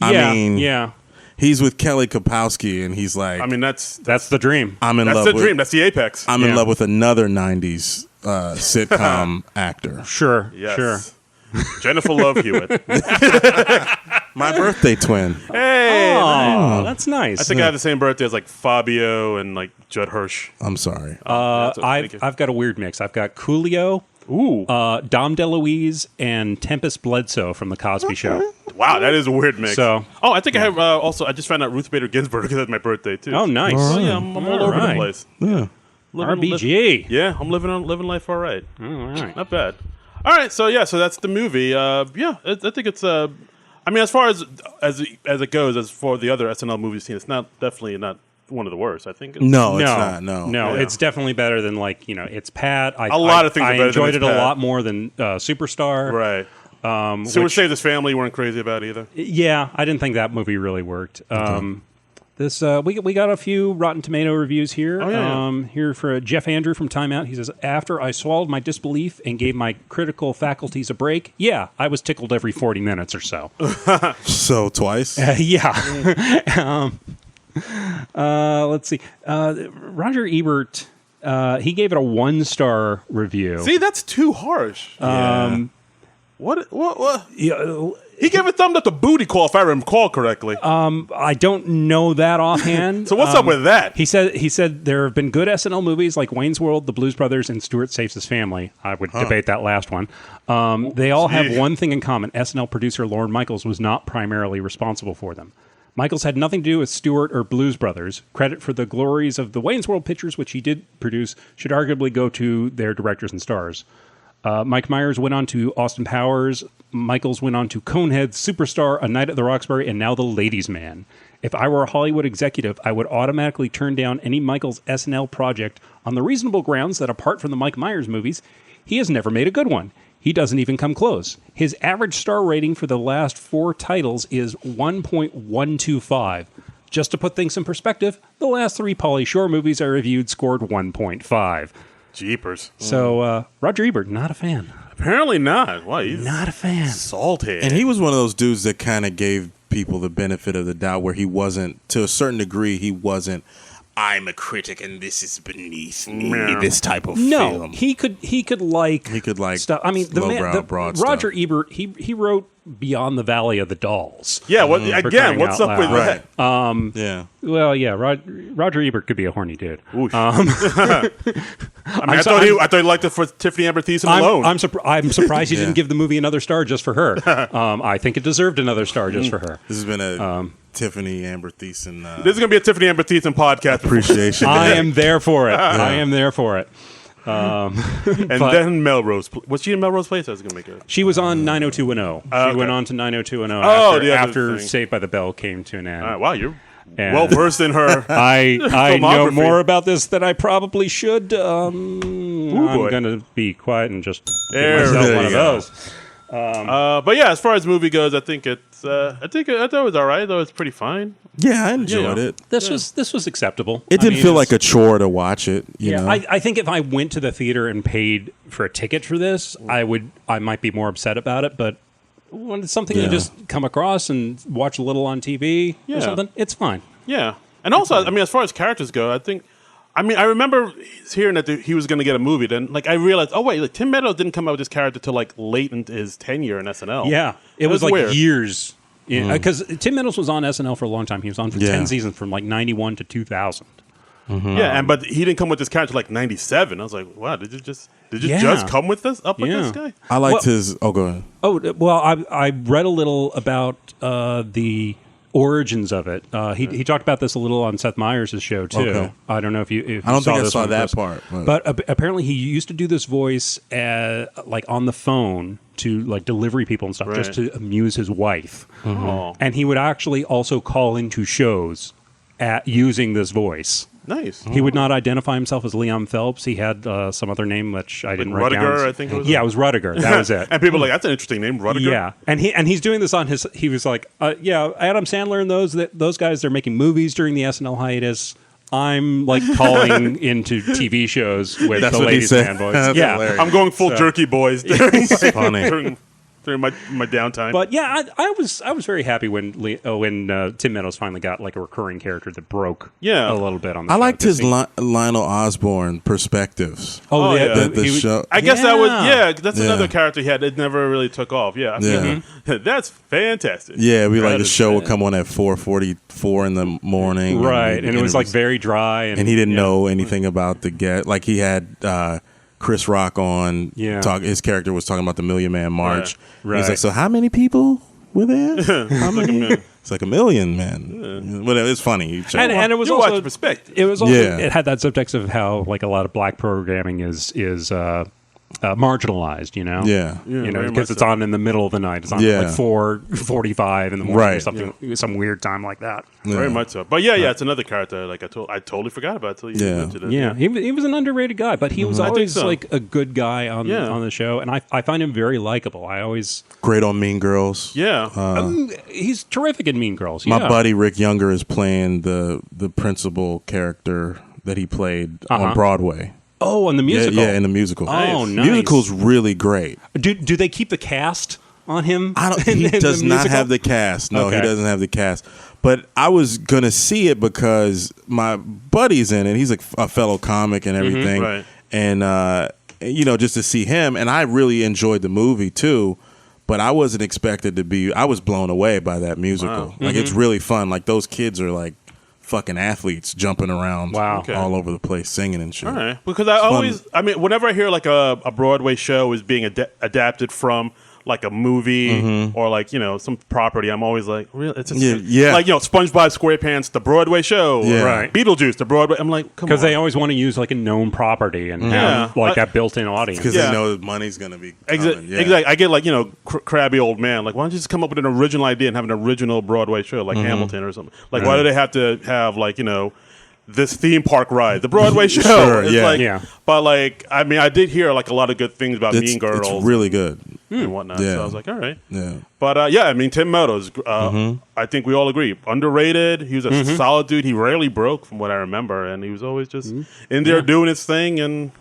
Yeah. He's with Kelly Kapowski, and he's like, I mean, that's the dream. That's the dream. That's the apex. I'm in love with another '90s sitcom actor. Sure. Jennifer Love Hewitt, my birthday twin. Hey, that's nice. I think I have the same birthday as like Fabio and like Judd Hirsch. I'm sorry. I've got a weird mix. I've got Coolio, Dom DeLuise, and Tempest Bledsoe from The Cosby Show. Wow, that is a weird mix. So, I think I have also. I just found out Ruth Bader Ginsburg because that's my birthday too. Oh, nice. So yeah, I'm all over the place. Yeah. RBG. I'm living life all right. All right. Not bad. All right, so that's the movie. I think it's. I mean, as far as it goes, as for the other SNL movies seen, it's definitely not one of the worst. I think. It's not. No, it's definitely better than it's Pat. A lot of things. I are better enjoyed than it Pat. a lot more than Superstar. Right. So Saved His Family weren't crazy about either. Yeah, I didn't think that movie really worked. This we got a few Rotten Tomato reviews here. Here for Jeff Andrew from Time Out. He says, after I swallowed my disbelief and gave my critical faculties a break, I was tickled every 40 minutes or so. So twice? Yeah. Let's see. Roger Ebert, he gave it a 1-star review. See, that's too harsh. What? Yeah, he gave a thumb up to Booty Call, if I recall correctly. I don't know that offhand. So what's up with that? He said there have been good SNL movies like Wayne's World, The Blues Brothers, and Stuart Saves His Family. I would debate that last one. They all have one thing in common. SNL producer Lorne Michaels was not primarily responsible for them. Michaels had nothing to do with Stewart or Blues Brothers. Credit for the glories of the Wayne's World pictures, which he did produce, should arguably go to their directors and stars. Mike Myers went on to Austin Powers. Michaels went on to Coneheads, Superstar, A Night at the Roxbury, and now The Ladies' Man. If I were a Hollywood executive, I would automatically turn down any Michaels SNL project on the reasonable grounds that apart from the Mike Myers movies, he has never made a good one. He doesn't even come close. His average star rating for the last 4 titles is 1.125. Just to put things in perspective, the last 3 Pauly Shore movies I reviewed scored 1.5. Jeepers. So, Roger Ebert, not a fan. Apparently not. Why? He's not a fan. Salty. And he was one of those dudes that kind of gave people the benefit of the doubt where he wasn't, to a certain degree, he wasn't I'm a critic and this is beneath me. This type of film. He could like stuff. I mean, Roger Ebert. He wrote Beyond the Valley of the Dolls. Yeah. What's up with that? Yeah. Well, yeah. Roger Ebert could be a horny dude. I thought he liked it for Tiffany Amber Thiessen alone. I'm surprised he didn't give the movie another star just for her. I think it deserved another star just for her. This has been a Tiffany Amber Thiessen. This is going to be a Tiffany Amber Thiessen podcast. Appreciation. I am there for it. I am there for it. Then Melrose. Was she in Melrose Place? I was going to make it. She was on 90210. She went on to 90210 after Saved by the Bell came to an end. Wow, you're well versed in her. I know more about this than I probably should. I'm going to be quiet and just give myself one of those. But yeah, as far as movie goes, I think it's. I thought it was all right. Though it's pretty fine. Yeah, I enjoyed it. This was acceptable. It didn't feel like a chore to watch it. You know? I think if I went to the theater and paid for a ticket for this, I might be more upset about it. But when it's something you just come across and watch a little on TV or something, it's fine. Yeah, and also, I mean, as far as characters go, I remember hearing that he was going to get a movie. Then, I realized, oh wait, Tim Meadows didn't come out with this character till late into his tenure in SNL. Yeah, it was weird. Years. Because Tim Meadows was on SNL for a long time. He was on for 10 seasons from 91 to 2000. Yeah, but he didn't come with this character 97. I was like, wow, did you just come with this with this guy? I liked his. Oh, go ahead. Oh well, I read a little about the origins of it. He talked about this a little on Seth Meyers' show too. Okay. I don't know if you. I don't think I saw that part. But apparently, he used to do this voice on the phone to delivery people and stuff, just to amuse his wife. And he would actually also call into shows using this voice. Nice. He would not identify himself as Leon Phelps. He had some other name which I didn't write down. Rudiger, I think it was. Yeah, it was Rudiger. That was it. And people are like, that's an interesting name, Rudiger. Yeah, and he's doing this on his. He was like, Adam Sandler and those guys, they're making movies during the SNL hiatus. I'm calling into TV shows with the ladies' man voice. Yeah, hilarious. I'm going full jerky boys during Funny. during my downtime. But yeah, I was very happy when Tim Meadows finally got a recurring character that broke a little bit on the show. I liked his Lionel Osborne perspectives. Oh yeah, the show. I guess that was that's another character he had. It never really took off. Yeah. That's fantastic. Yeah, the show would come on at 4:44 in the morning. Right, and it was very dry, and he didn't know anything about the guest. He had Chris Rock on. His character was talking about the Million Man March. Right. He's like, so how many people were there? How many? It's like 1 million, man. Whatever. It's funny. And it was also watch perspective. It was also it had that subtext of how a lot of black programming is marginalized, because it's on in the middle of the night. It's on 4:45 in the morning or something, some weird time like that. Yeah. Very much so. But it's another character. I totally forgot about it until you mentioned it. Yeah, he was an underrated guy, but he was always a good guy on the show, and I find him very likable. Great on Mean Girls. Yeah, he's terrific in Mean Girls. My buddy Rick Younger is playing the principal character that he played on Broadway. Oh, in the musical? Yeah, in the musical. Oh, nice. Musical's really great. Do they keep the cast on him? He does not have the cast. No, he doesn't have the cast. But I was going to see it because my buddy's in it. He's a fellow comic and everything. Right. And, just to see him. And I really enjoyed the movie, too. But I wasn't expected to be. I was blown away by that musical. Wow. It's really fun. Those kids are fucking athletes jumping around all over the place singing and shit. All right. Because whenever I hear a Broadway show is being adapted from a movie or some property, I'm always like, really? It's SpongeBob SquarePants, the Broadway show, or Beetlejuice, the Broadway. I'm like, come on. Because they always want to use a known property and have that built-in audience. Because they know the money's going to be coming. Exactly. I get crabby old man. Why don't you just come up with an original idea and have an original Broadway show Hamilton or something? Why do they have to have this theme park ride, the Broadway show? Sure, But I did hear a lot of good things about Mean Girls. It's really good and whatnot. Yeah. So I was like, all right. Yeah. But Tim Meadows, I think we all agree, underrated. He was a solid dude. He rarely broke, from what I remember, and he was always just in there doing his thing. And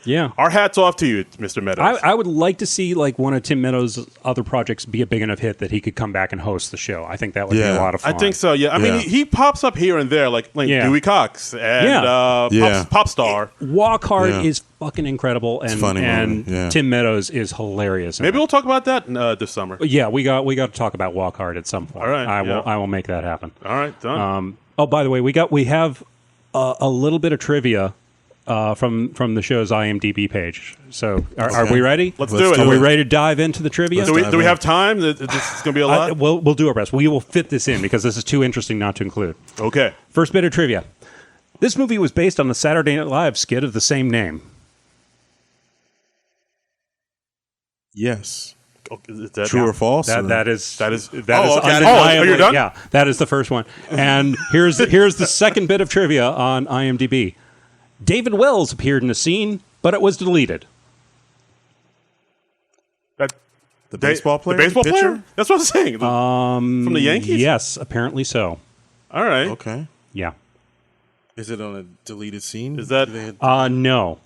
Yeah. Our hats off to you, Mr. Meadows. I would like to see like one of Tim Meadows' other projects be a big enough hit that he could come back and host the show. I think that would be a lot of fun. I think so. Yeah. I mean, he pops up here and there, like Dewey Cox and Pop Star. Walk Hard is fucking incredible, and funny and Tim Meadows is hilarious. Maybe we'll talk about that this summer. Yeah, we got to talk about Walk Hard at some point. All right. I will make that happen. All right, done. Oh, by the way, we have a little bit of trivia from the show's IMDb page. So are we ready? Let's do it. Are we ready to dive into the trivia? Do we have time? This is going to be a lot? We'll do our best. We will fit this in because this is too interesting not to include. Okay. First bit of trivia. This movie was based on the Saturday Night Live skit of the same name. Yes. Is that True or false? That is. okay. Undeniably, You're done? Yeah, that is the first one. And here's the second bit of trivia on IMDb. David Wells appeared in a scene, but it was deleted. The baseball player? The baseball Pitcher? player? That's what I'm saying. From the Yankees? Yes, apparently so. All right. Okay. Yeah. Is it on a deleted scene? Is that... No.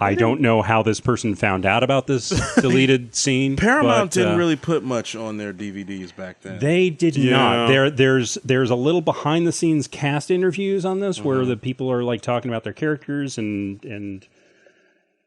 I don't know how this person found out about this deleted scene. Paramount didn't really put much on their DVDs back then. They did not. There's a little behind the scenes cast interviews on this where the people are like talking about their characters and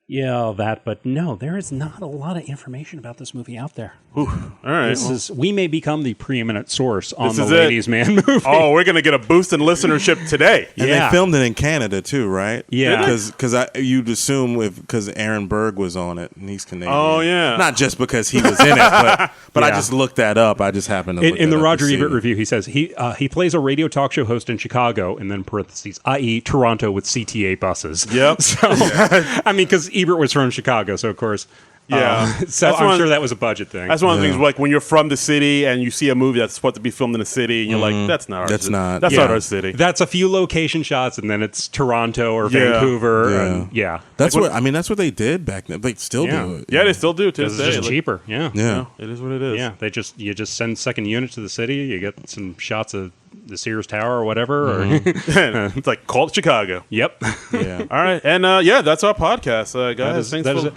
but no, there is not a lot of information about this movie out there. All right. We may become the preeminent source on the Ladies Man movie. Oh, we're going to get a boost in listenership today. And they filmed it in Canada too, right? Yeah. Because you'd assume because Aaron Berg was on it and he's Canadian. Oh, yeah. Not just because he was in it, but I just looked that up. I just happened to look in that the up Roger to see Ebert it. review, he says he plays a radio talk show host in Chicago, and then parentheses, i.e. Toronto with CTA buses. Yep. So, I mean, because Ebert was from Chicago, so of course. Yeah. So I'm sure that was a budget thing. That's one of the things, like when you're from the city and you see a movie that's supposed to be filmed in a city, and you're like, that's not our city. That's not our city. That's a few location shots, and then it's Toronto or Vancouver. Yeah. And, That's what they did back then. They still do it. Yeah, they still do to It's this day. just cheaper. Yeah. It is what it is. Yeah. You just send second unit to the city. You get some shots of the Sears Tower or whatever. Or It's like, call it Chicago. Yep. Yeah. All right. And that's our podcast, guys. Thanks for...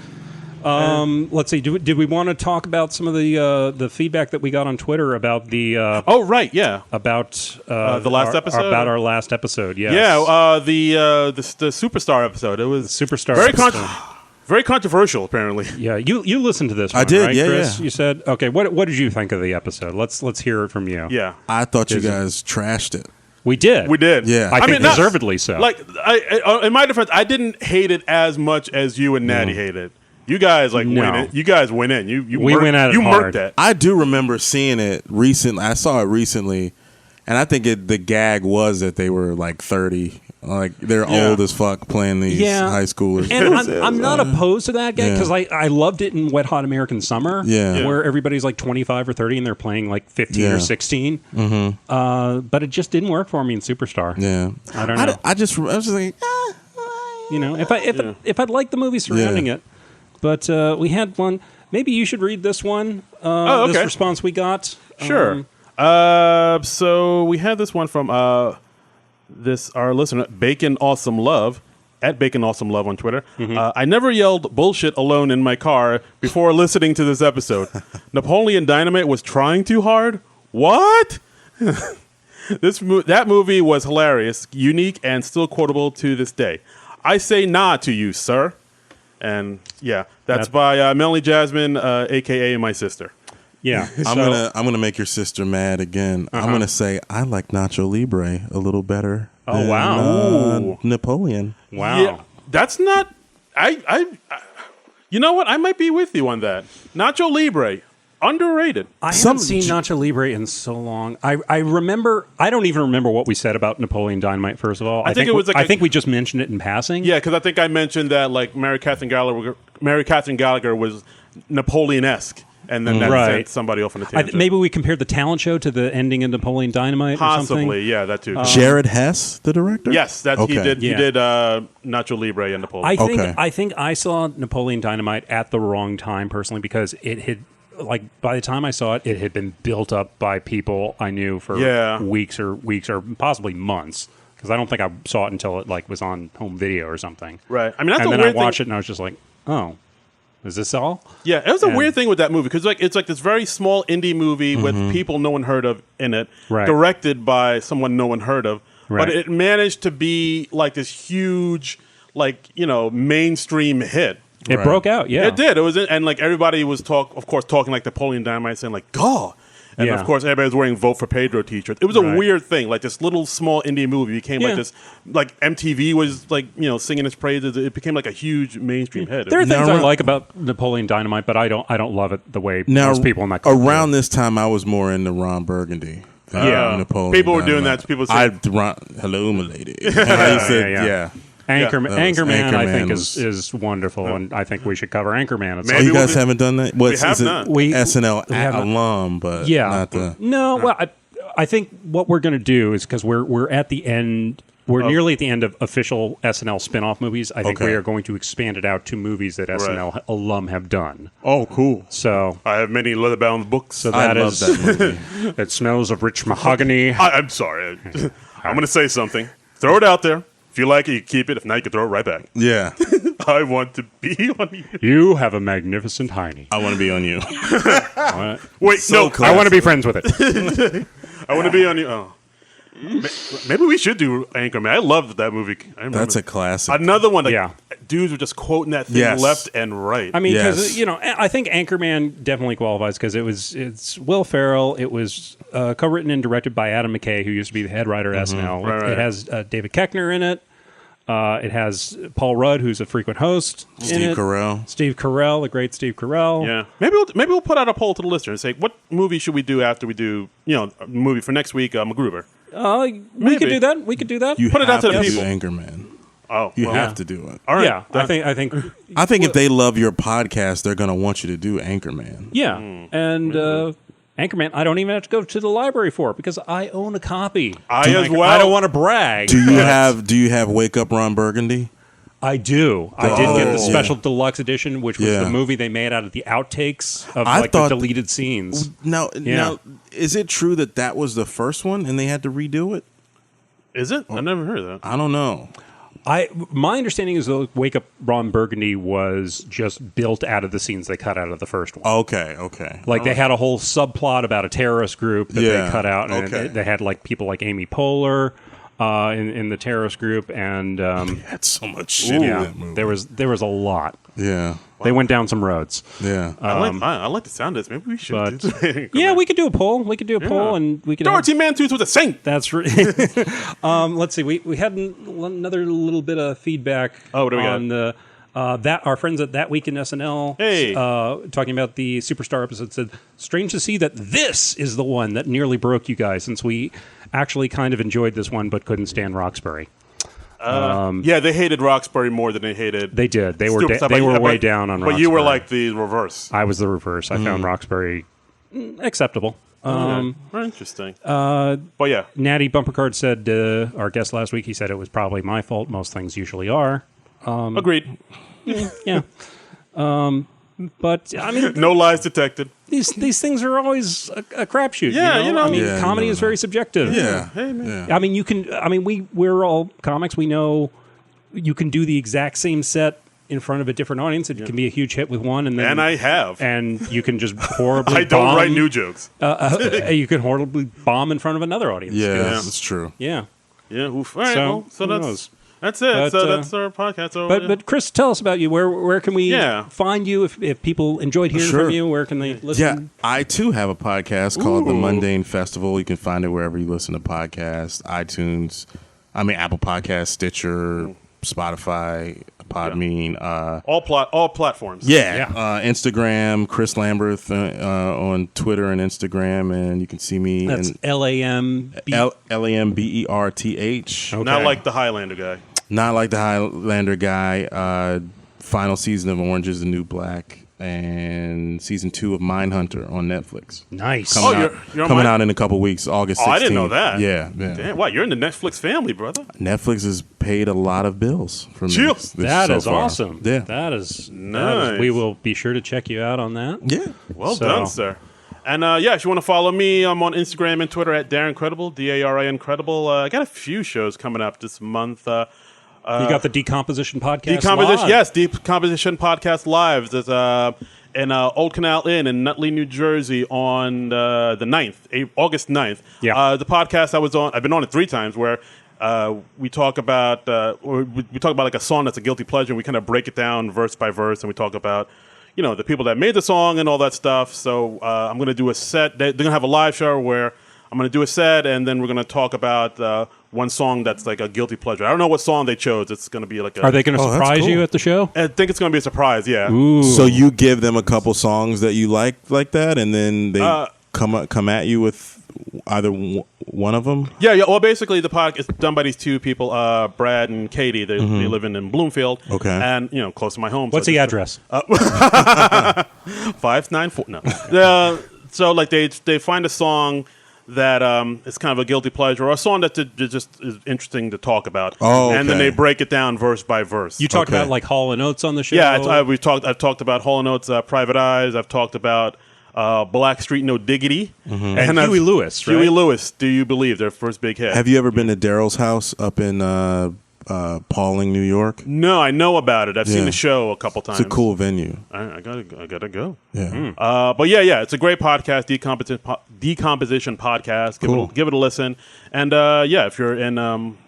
Let's see. Did we want to talk about some of the feedback that we got on Twitter about the? About the last episode. About our last episode. Yes. Yeah. The Superstar episode. It was Superstar. Very controversial, apparently. Yeah. You listened to this one, I did. right, Yeah. Chris? Yeah. You said okay. What did you think of the episode? Let's hear it from you. Yeah. I thought you guys trashed it. We did. Yeah. I think deservedly so. Like, in my defense, I didn't hate it as much as you and Natty hated it. You guys win it. You guys went in. We went at it hard. murked that. I do remember seeing it recently. I saw it recently, and I think the gag was that they were like 30, like they're old as fuck playing these high schoolers. And I'm not opposed to that gag because I loved it in Wet Hot American Summer, where everybody's like 25 or 30 and they're playing like 15 or 16. But it just didn't work for me in Superstar. Yeah, I don't know. I was just like, if I'd liked the movie surrounding it. But we had one. Maybe you should read this one. Okay. This response we got. Sure. So we had this one from our listener, Bacon Awesome Love, at Bacon Awesome Love on Twitter. I never yelled bullshit alone in my car before listening to this episode. Napoleon Dynamite was trying too hard? What? That movie was hilarious, unique, and still quotable to this day. I say nah to you, sir. And that's by Melanie Jasmine, aka my sister. Yeah, I'm gonna make your sister mad again. I'm gonna say I like Nacho Libre a little better. Oh wow, Napoleon. Wow, yeah, that's not. I you know what? I might be with you on that. Nacho Libre. Underrated. I haven't seen Nacho Libre in so long. I remember. I don't even remember what we said about Napoleon Dynamite. First of all, I think it was. I think we just mentioned it in passing. Yeah, because I think I mentioned that like Mary Catherine Gallagher was Napoleon-esque, and then that sent somebody off on a tangent. Maybe we compared the talent show to the ending of Napoleon Dynamite. Possibly, or something. Yeah, that too. Jared Hess, the director. Yes, he did. Yeah. He did Nacho Libre and Napoleon. I think I saw Napoleon Dynamite at the wrong time personally because it had. Like by the time I saw it had been built up by people I knew for weeks or possibly months. because I don't think I saw it until it like was on home video or something. Right. I mean, that's and a then weird I watched thing. it and I was just like, oh, is this all? Yeah, it was a And- weird thing with that movie because like it's like this very small indie movie with people no one heard of in it, Right. directed by someone no one heard of, Right. but it managed to be like this huge, like mainstream hit. It Right. broke out, yeah. It did. It was, and like everybody was talking like Napoleon Dynamite, saying like "God," and Yeah. of course everybody was wearing "Vote for Pedro" t-shirts. It was a Right. weird thing. Like this little small indie movie became Yeah. like this. Like MTV was like singing its praises. It became like a huge mainstream hit. There are things Now, I like about Napoleon Dynamite, but I don't love it the way Now, most people in that country around do. this time, I was more into Ron Burgundy. than Yeah. Napoleon People were doing Dynamite. that. People said, hello, my lady. And I said, Yeah. Anchorman, that was- Anchorman, I Anchorman think was- is wonderful, and I think we should cover Anchorman. At some Oh, Maybe you guys we'll- haven't done that? What's have is it not. SNL we have not. alum, but Yeah. not the. No, well, I think what we're going to do is because we're at the end. We're nearly at the end of official SNL spin-off movies. I think Okay. we are going to expand it out to movies that SNL alum have done. "Oh, cool! So, I have many leather-bound books." so I that love is that movie. it smells of rich mahogany. I'm sorry. I'm going to say something. Throw it out there. If you like it, you keep it. If not, you can throw it right back. Yeah, I want to be on you. You have a magnificent hiney. I want to be on you. Wait, So no. close. I want to be friends with it. I want to be on you. Oh. Maybe we should do Anchorman. I loved that movie. I remember. That's a classic. Another one. Like, Yeah. dudes were just quoting that thing Yes. left and right. I mean, because Yes. I think Anchorman definitely qualifies because it's Will Ferrell. It was co-written and directed by Adam McKay, who used to be the head writer at SNL. Right. It has David Koechner in it. It has Paul Rudd, who's a frequent host. in Steve it. Carell. Steve Carell, the great Steve Carell. yeah, maybe we'll put out a poll to the listener and say, what movie should we do after we do a movie for next week? MacGruber. We Maybe. could do that. We could do that. You Put it out have to the do people. Anchorman. Oh, You well, have to do it. All right. yeah, I think. I think if they love your podcast, they're going to want you to do Anchorman. Yeah, and Anchorman, I don't even have to go to the library for it because I own a copy. I as well. I don't want to brag. Do you have Wake Up Ron Burgundy? I do. I did get the Oh. special deluxe edition, which was Yeah. the movie they made out of the outtakes of I the thought- deleted scenes. Now, Yeah. now, is it true that was the first one and they had to redo it? Is it? I never heard of that. I don't know. My understanding is that Wake Up Ron Burgundy was just built out of the scenes they cut out of the first one. Okay. Like they had a whole subplot about a terrorist group that Yeah, they cut out, and okay. they had like people like Amy Poehler in the terrorist group, and That's so much shit in yeah, that movie. there was a lot. Yeah. They went down some roads. Yeah. I like the sound of this. Maybe we should but- do that. Yeah, we could do a poll. We could do a poll, and we could. Dorothy Mantooth was a saint. That's right. Let's see. We had another little bit of feedback. Oh, what do we got? on the that our friends at That Week in SNL. Hey. Talking about the Superstar episode, said strange to see that this is the one that nearly broke you guys, since we actually kind of enjoyed this one but couldn't stand Roxbury. Yeah, they hated Roxbury more than they hated. They did. They were Stupid stuff, they but- were way but- down on. But you were Roxbury. like the reverse. I was the reverse. I found Roxbury acceptable. Very interesting. But yeah, Natty Bumpercard said, our guest last week, he said it was probably my fault. Most things usually are. agreed. Yeah. But, I mean, No lies detected. these things are always a crapshoot. Yeah, you know? I mean, Yeah, comedy you is very subjective. Yeah. Hey, man. Yeah. I mean, we're all comics. We know you can do the exact same set in front of a different audience. It can be a huge hit with one, and then And I have. and you can just horribly. I don't bomb, write new jokes. you can horribly bomb in front of another audience. Yeah, 'cause- that's true. yeah. Yeah. Oof. All right. So, well, so who that's knows? that's it. But, So that's our podcast. So, But yeah. but Chris, tell us about you. Where can we Yeah. find you if people enjoyed hearing Sure. from you? Where can they listen? Yeah, I too have a podcast called The Ooh. Mundane Festival. You can find it wherever you listen to podcasts, iTunes, Apple Podcasts, Stitcher, Spotify, Podbean. all platforms. Yeah. Instagram, Chris Lamberth on Twitter and Instagram, and you can see me That's in LAMB. LAMBERTH. Okay. Not like the Highlander guy. Not like the Highlander guy. Final season of Orange is the New Black, and season 2 of Mindhunter on Netflix. Nice. Coming, Oh, out, you're on coming Mi- out in a couple weeks, August 16th. Oh, I didn't know that. Yeah. Damn, wow, you're in the Netflix family, brother. Netflix has paid a lot of bills for me. Chill. That so is far. awesome. Yeah. That is Nice. we will be sure to check you out on that. Yeah. Well So- done, sir. And if you want to follow me, I'm on Instagram and Twitter at Darren Credible, DARIN Credible. I got a few shows coming up this month. You got the Decomposition Podcast Decomposition, yes, Decomposition Podcast Live. There's in Old Canal Inn in Nutley, New Jersey on the 9th, August 9th. Yeah. The podcast I was on, I've been on it 3 times, where we talk about like a song that's a guilty pleasure, and we kind of break it down verse by verse, and we talk about the people that made the song and all that stuff. So I'm going to do a set. They're going to have a live show where I'm going to do a set, and then we're going to talk about one song that's like a guilty pleasure. I don't know what song they chose. It's going to be like Are they going to surprise you at the show? I think it's going to be a surprise, yeah. Ooh. So you give them a couple songs that you like that, and then they come at you with either one of them? Yeah. Well, basically, the podcast is done by these 2 people, Brad and Katie. They live in Bloomfield. Okay. And, close to my home. What's the address? 594. No. So, like, they find a song that is kind of a guilty pleasure, or a song that just is interesting to talk about. Oh, okay. And then they break it down verse by verse. You talked about like Hall & Oates on the show? Yeah, I've talked about Hall & Oates, Private Eyes. I've talked about Blackstreet No Diggity. And Huey Lewis, right? Huey Lewis, Do You Believe, their first big hit. Have you ever been to Daryl's house up in Pauling, New York? No, I know about it. I've seen the show a couple times. It's a cool venue. I gotta go. Yeah. But it's a great podcast, Decomposition Podcast. Give it a listen. And if you're in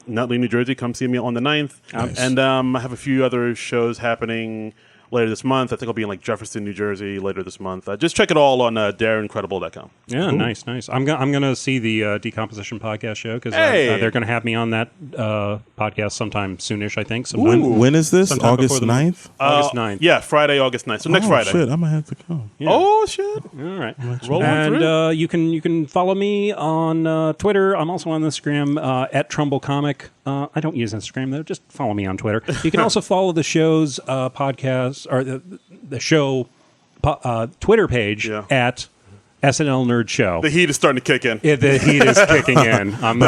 Nutley, New Jersey, come see me on the 9th. Nice. And I have a few other shows happening later this month. I think I'll be in like Jefferson, New Jersey later this month. Just check it all on DarrenCredible.com. Yeah, cool. Nice. I'm gonna see the Decomposition Podcast show because they're gonna have me on that podcast sometime soonish. I think. Sometime. When is this? August 9th? August 9th. Yeah, Friday, August 9th. So next Friday. Shit, I might have to come. Yeah. Oh shit! All right. Roll on through. And you can follow me on Twitter. I'm also on Instagram at Trumbull Comic. I don't use Instagram though. Just follow me on Twitter. You can also follow the show's podcast or the show Twitter page at SNL Nerd Show. The heat is starting to kick in. The heat is kicking in. I'm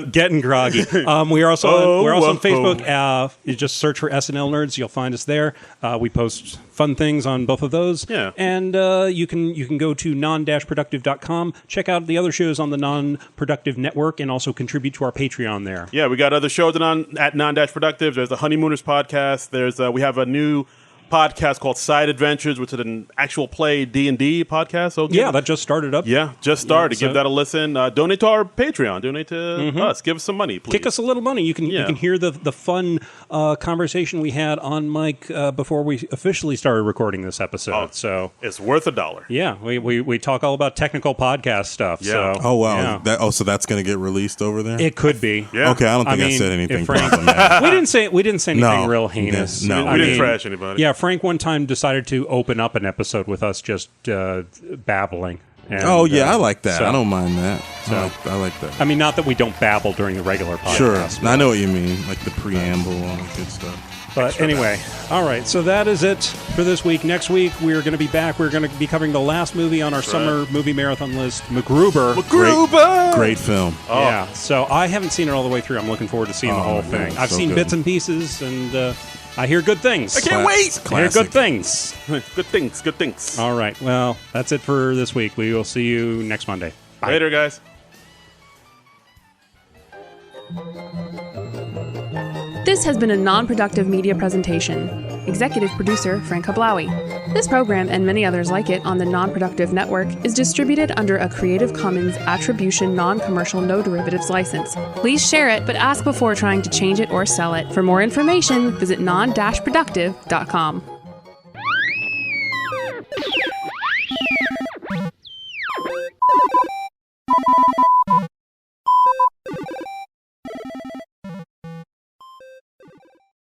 getting groggy. We're also on Facebook. You just search for SNL Nerds. You'll find us there. We post fun things on both of those. Yeah. And you can go to Non-Productive.com. Check out the other shows on the Non-Productive Network and also contribute to our Patreon there. Yeah, we got other shows at Non-Productive. There's the Honeymooners podcast. There's we have a new podcast called Side Adventures, which is an actual play D&D podcast. So that just started up. Yeah, just started. Give that a listen. Donate to our Patreon. Donate to us. Give us some money, please. Kick us a little money. You can hear the fun conversation we had on mic before we officially started recording this episode. So it's worth $1. Yeah, we talk all about technical podcast stuff. Yeah. So, oh wow. Yeah. So that's going to get released over there. It could be. Yeah. Okay, I don't think I said anything. We didn't say anything real heinous. No, we didn't trash anybody. Yeah. Frank one time decided to open up an episode with us just babbling. And, I like that. So, I don't mind that. So, I like that. I mean, not that we don't babble during the regular podcast. Sure. I know what you mean, like the preamble and all that good stuff. But anyway, all right. So that is it for this week. Next week, we're going to be back. We're going to be covering the last movie on our summer movie marathon list, MacGruber. Great film. Oh. Yeah. So I haven't seen it all the way through. I'm looking forward to seeing the whole thing. I've seen bits and pieces, and I hear good things. I can't wait. I hear good things. Good things. All right. Well, that's it for this week. We will see you next Monday. Bye. Later, guys. This has been a non-productive media presentation. Executive producer, Frank Hablawi. This program and many others like it on the Non-Productive Network is distributed under a Creative Commons Attribution Non-Commercial No Derivatives license. Please share it, but ask before trying to change it or sell it. For more information, visit non-productive.com.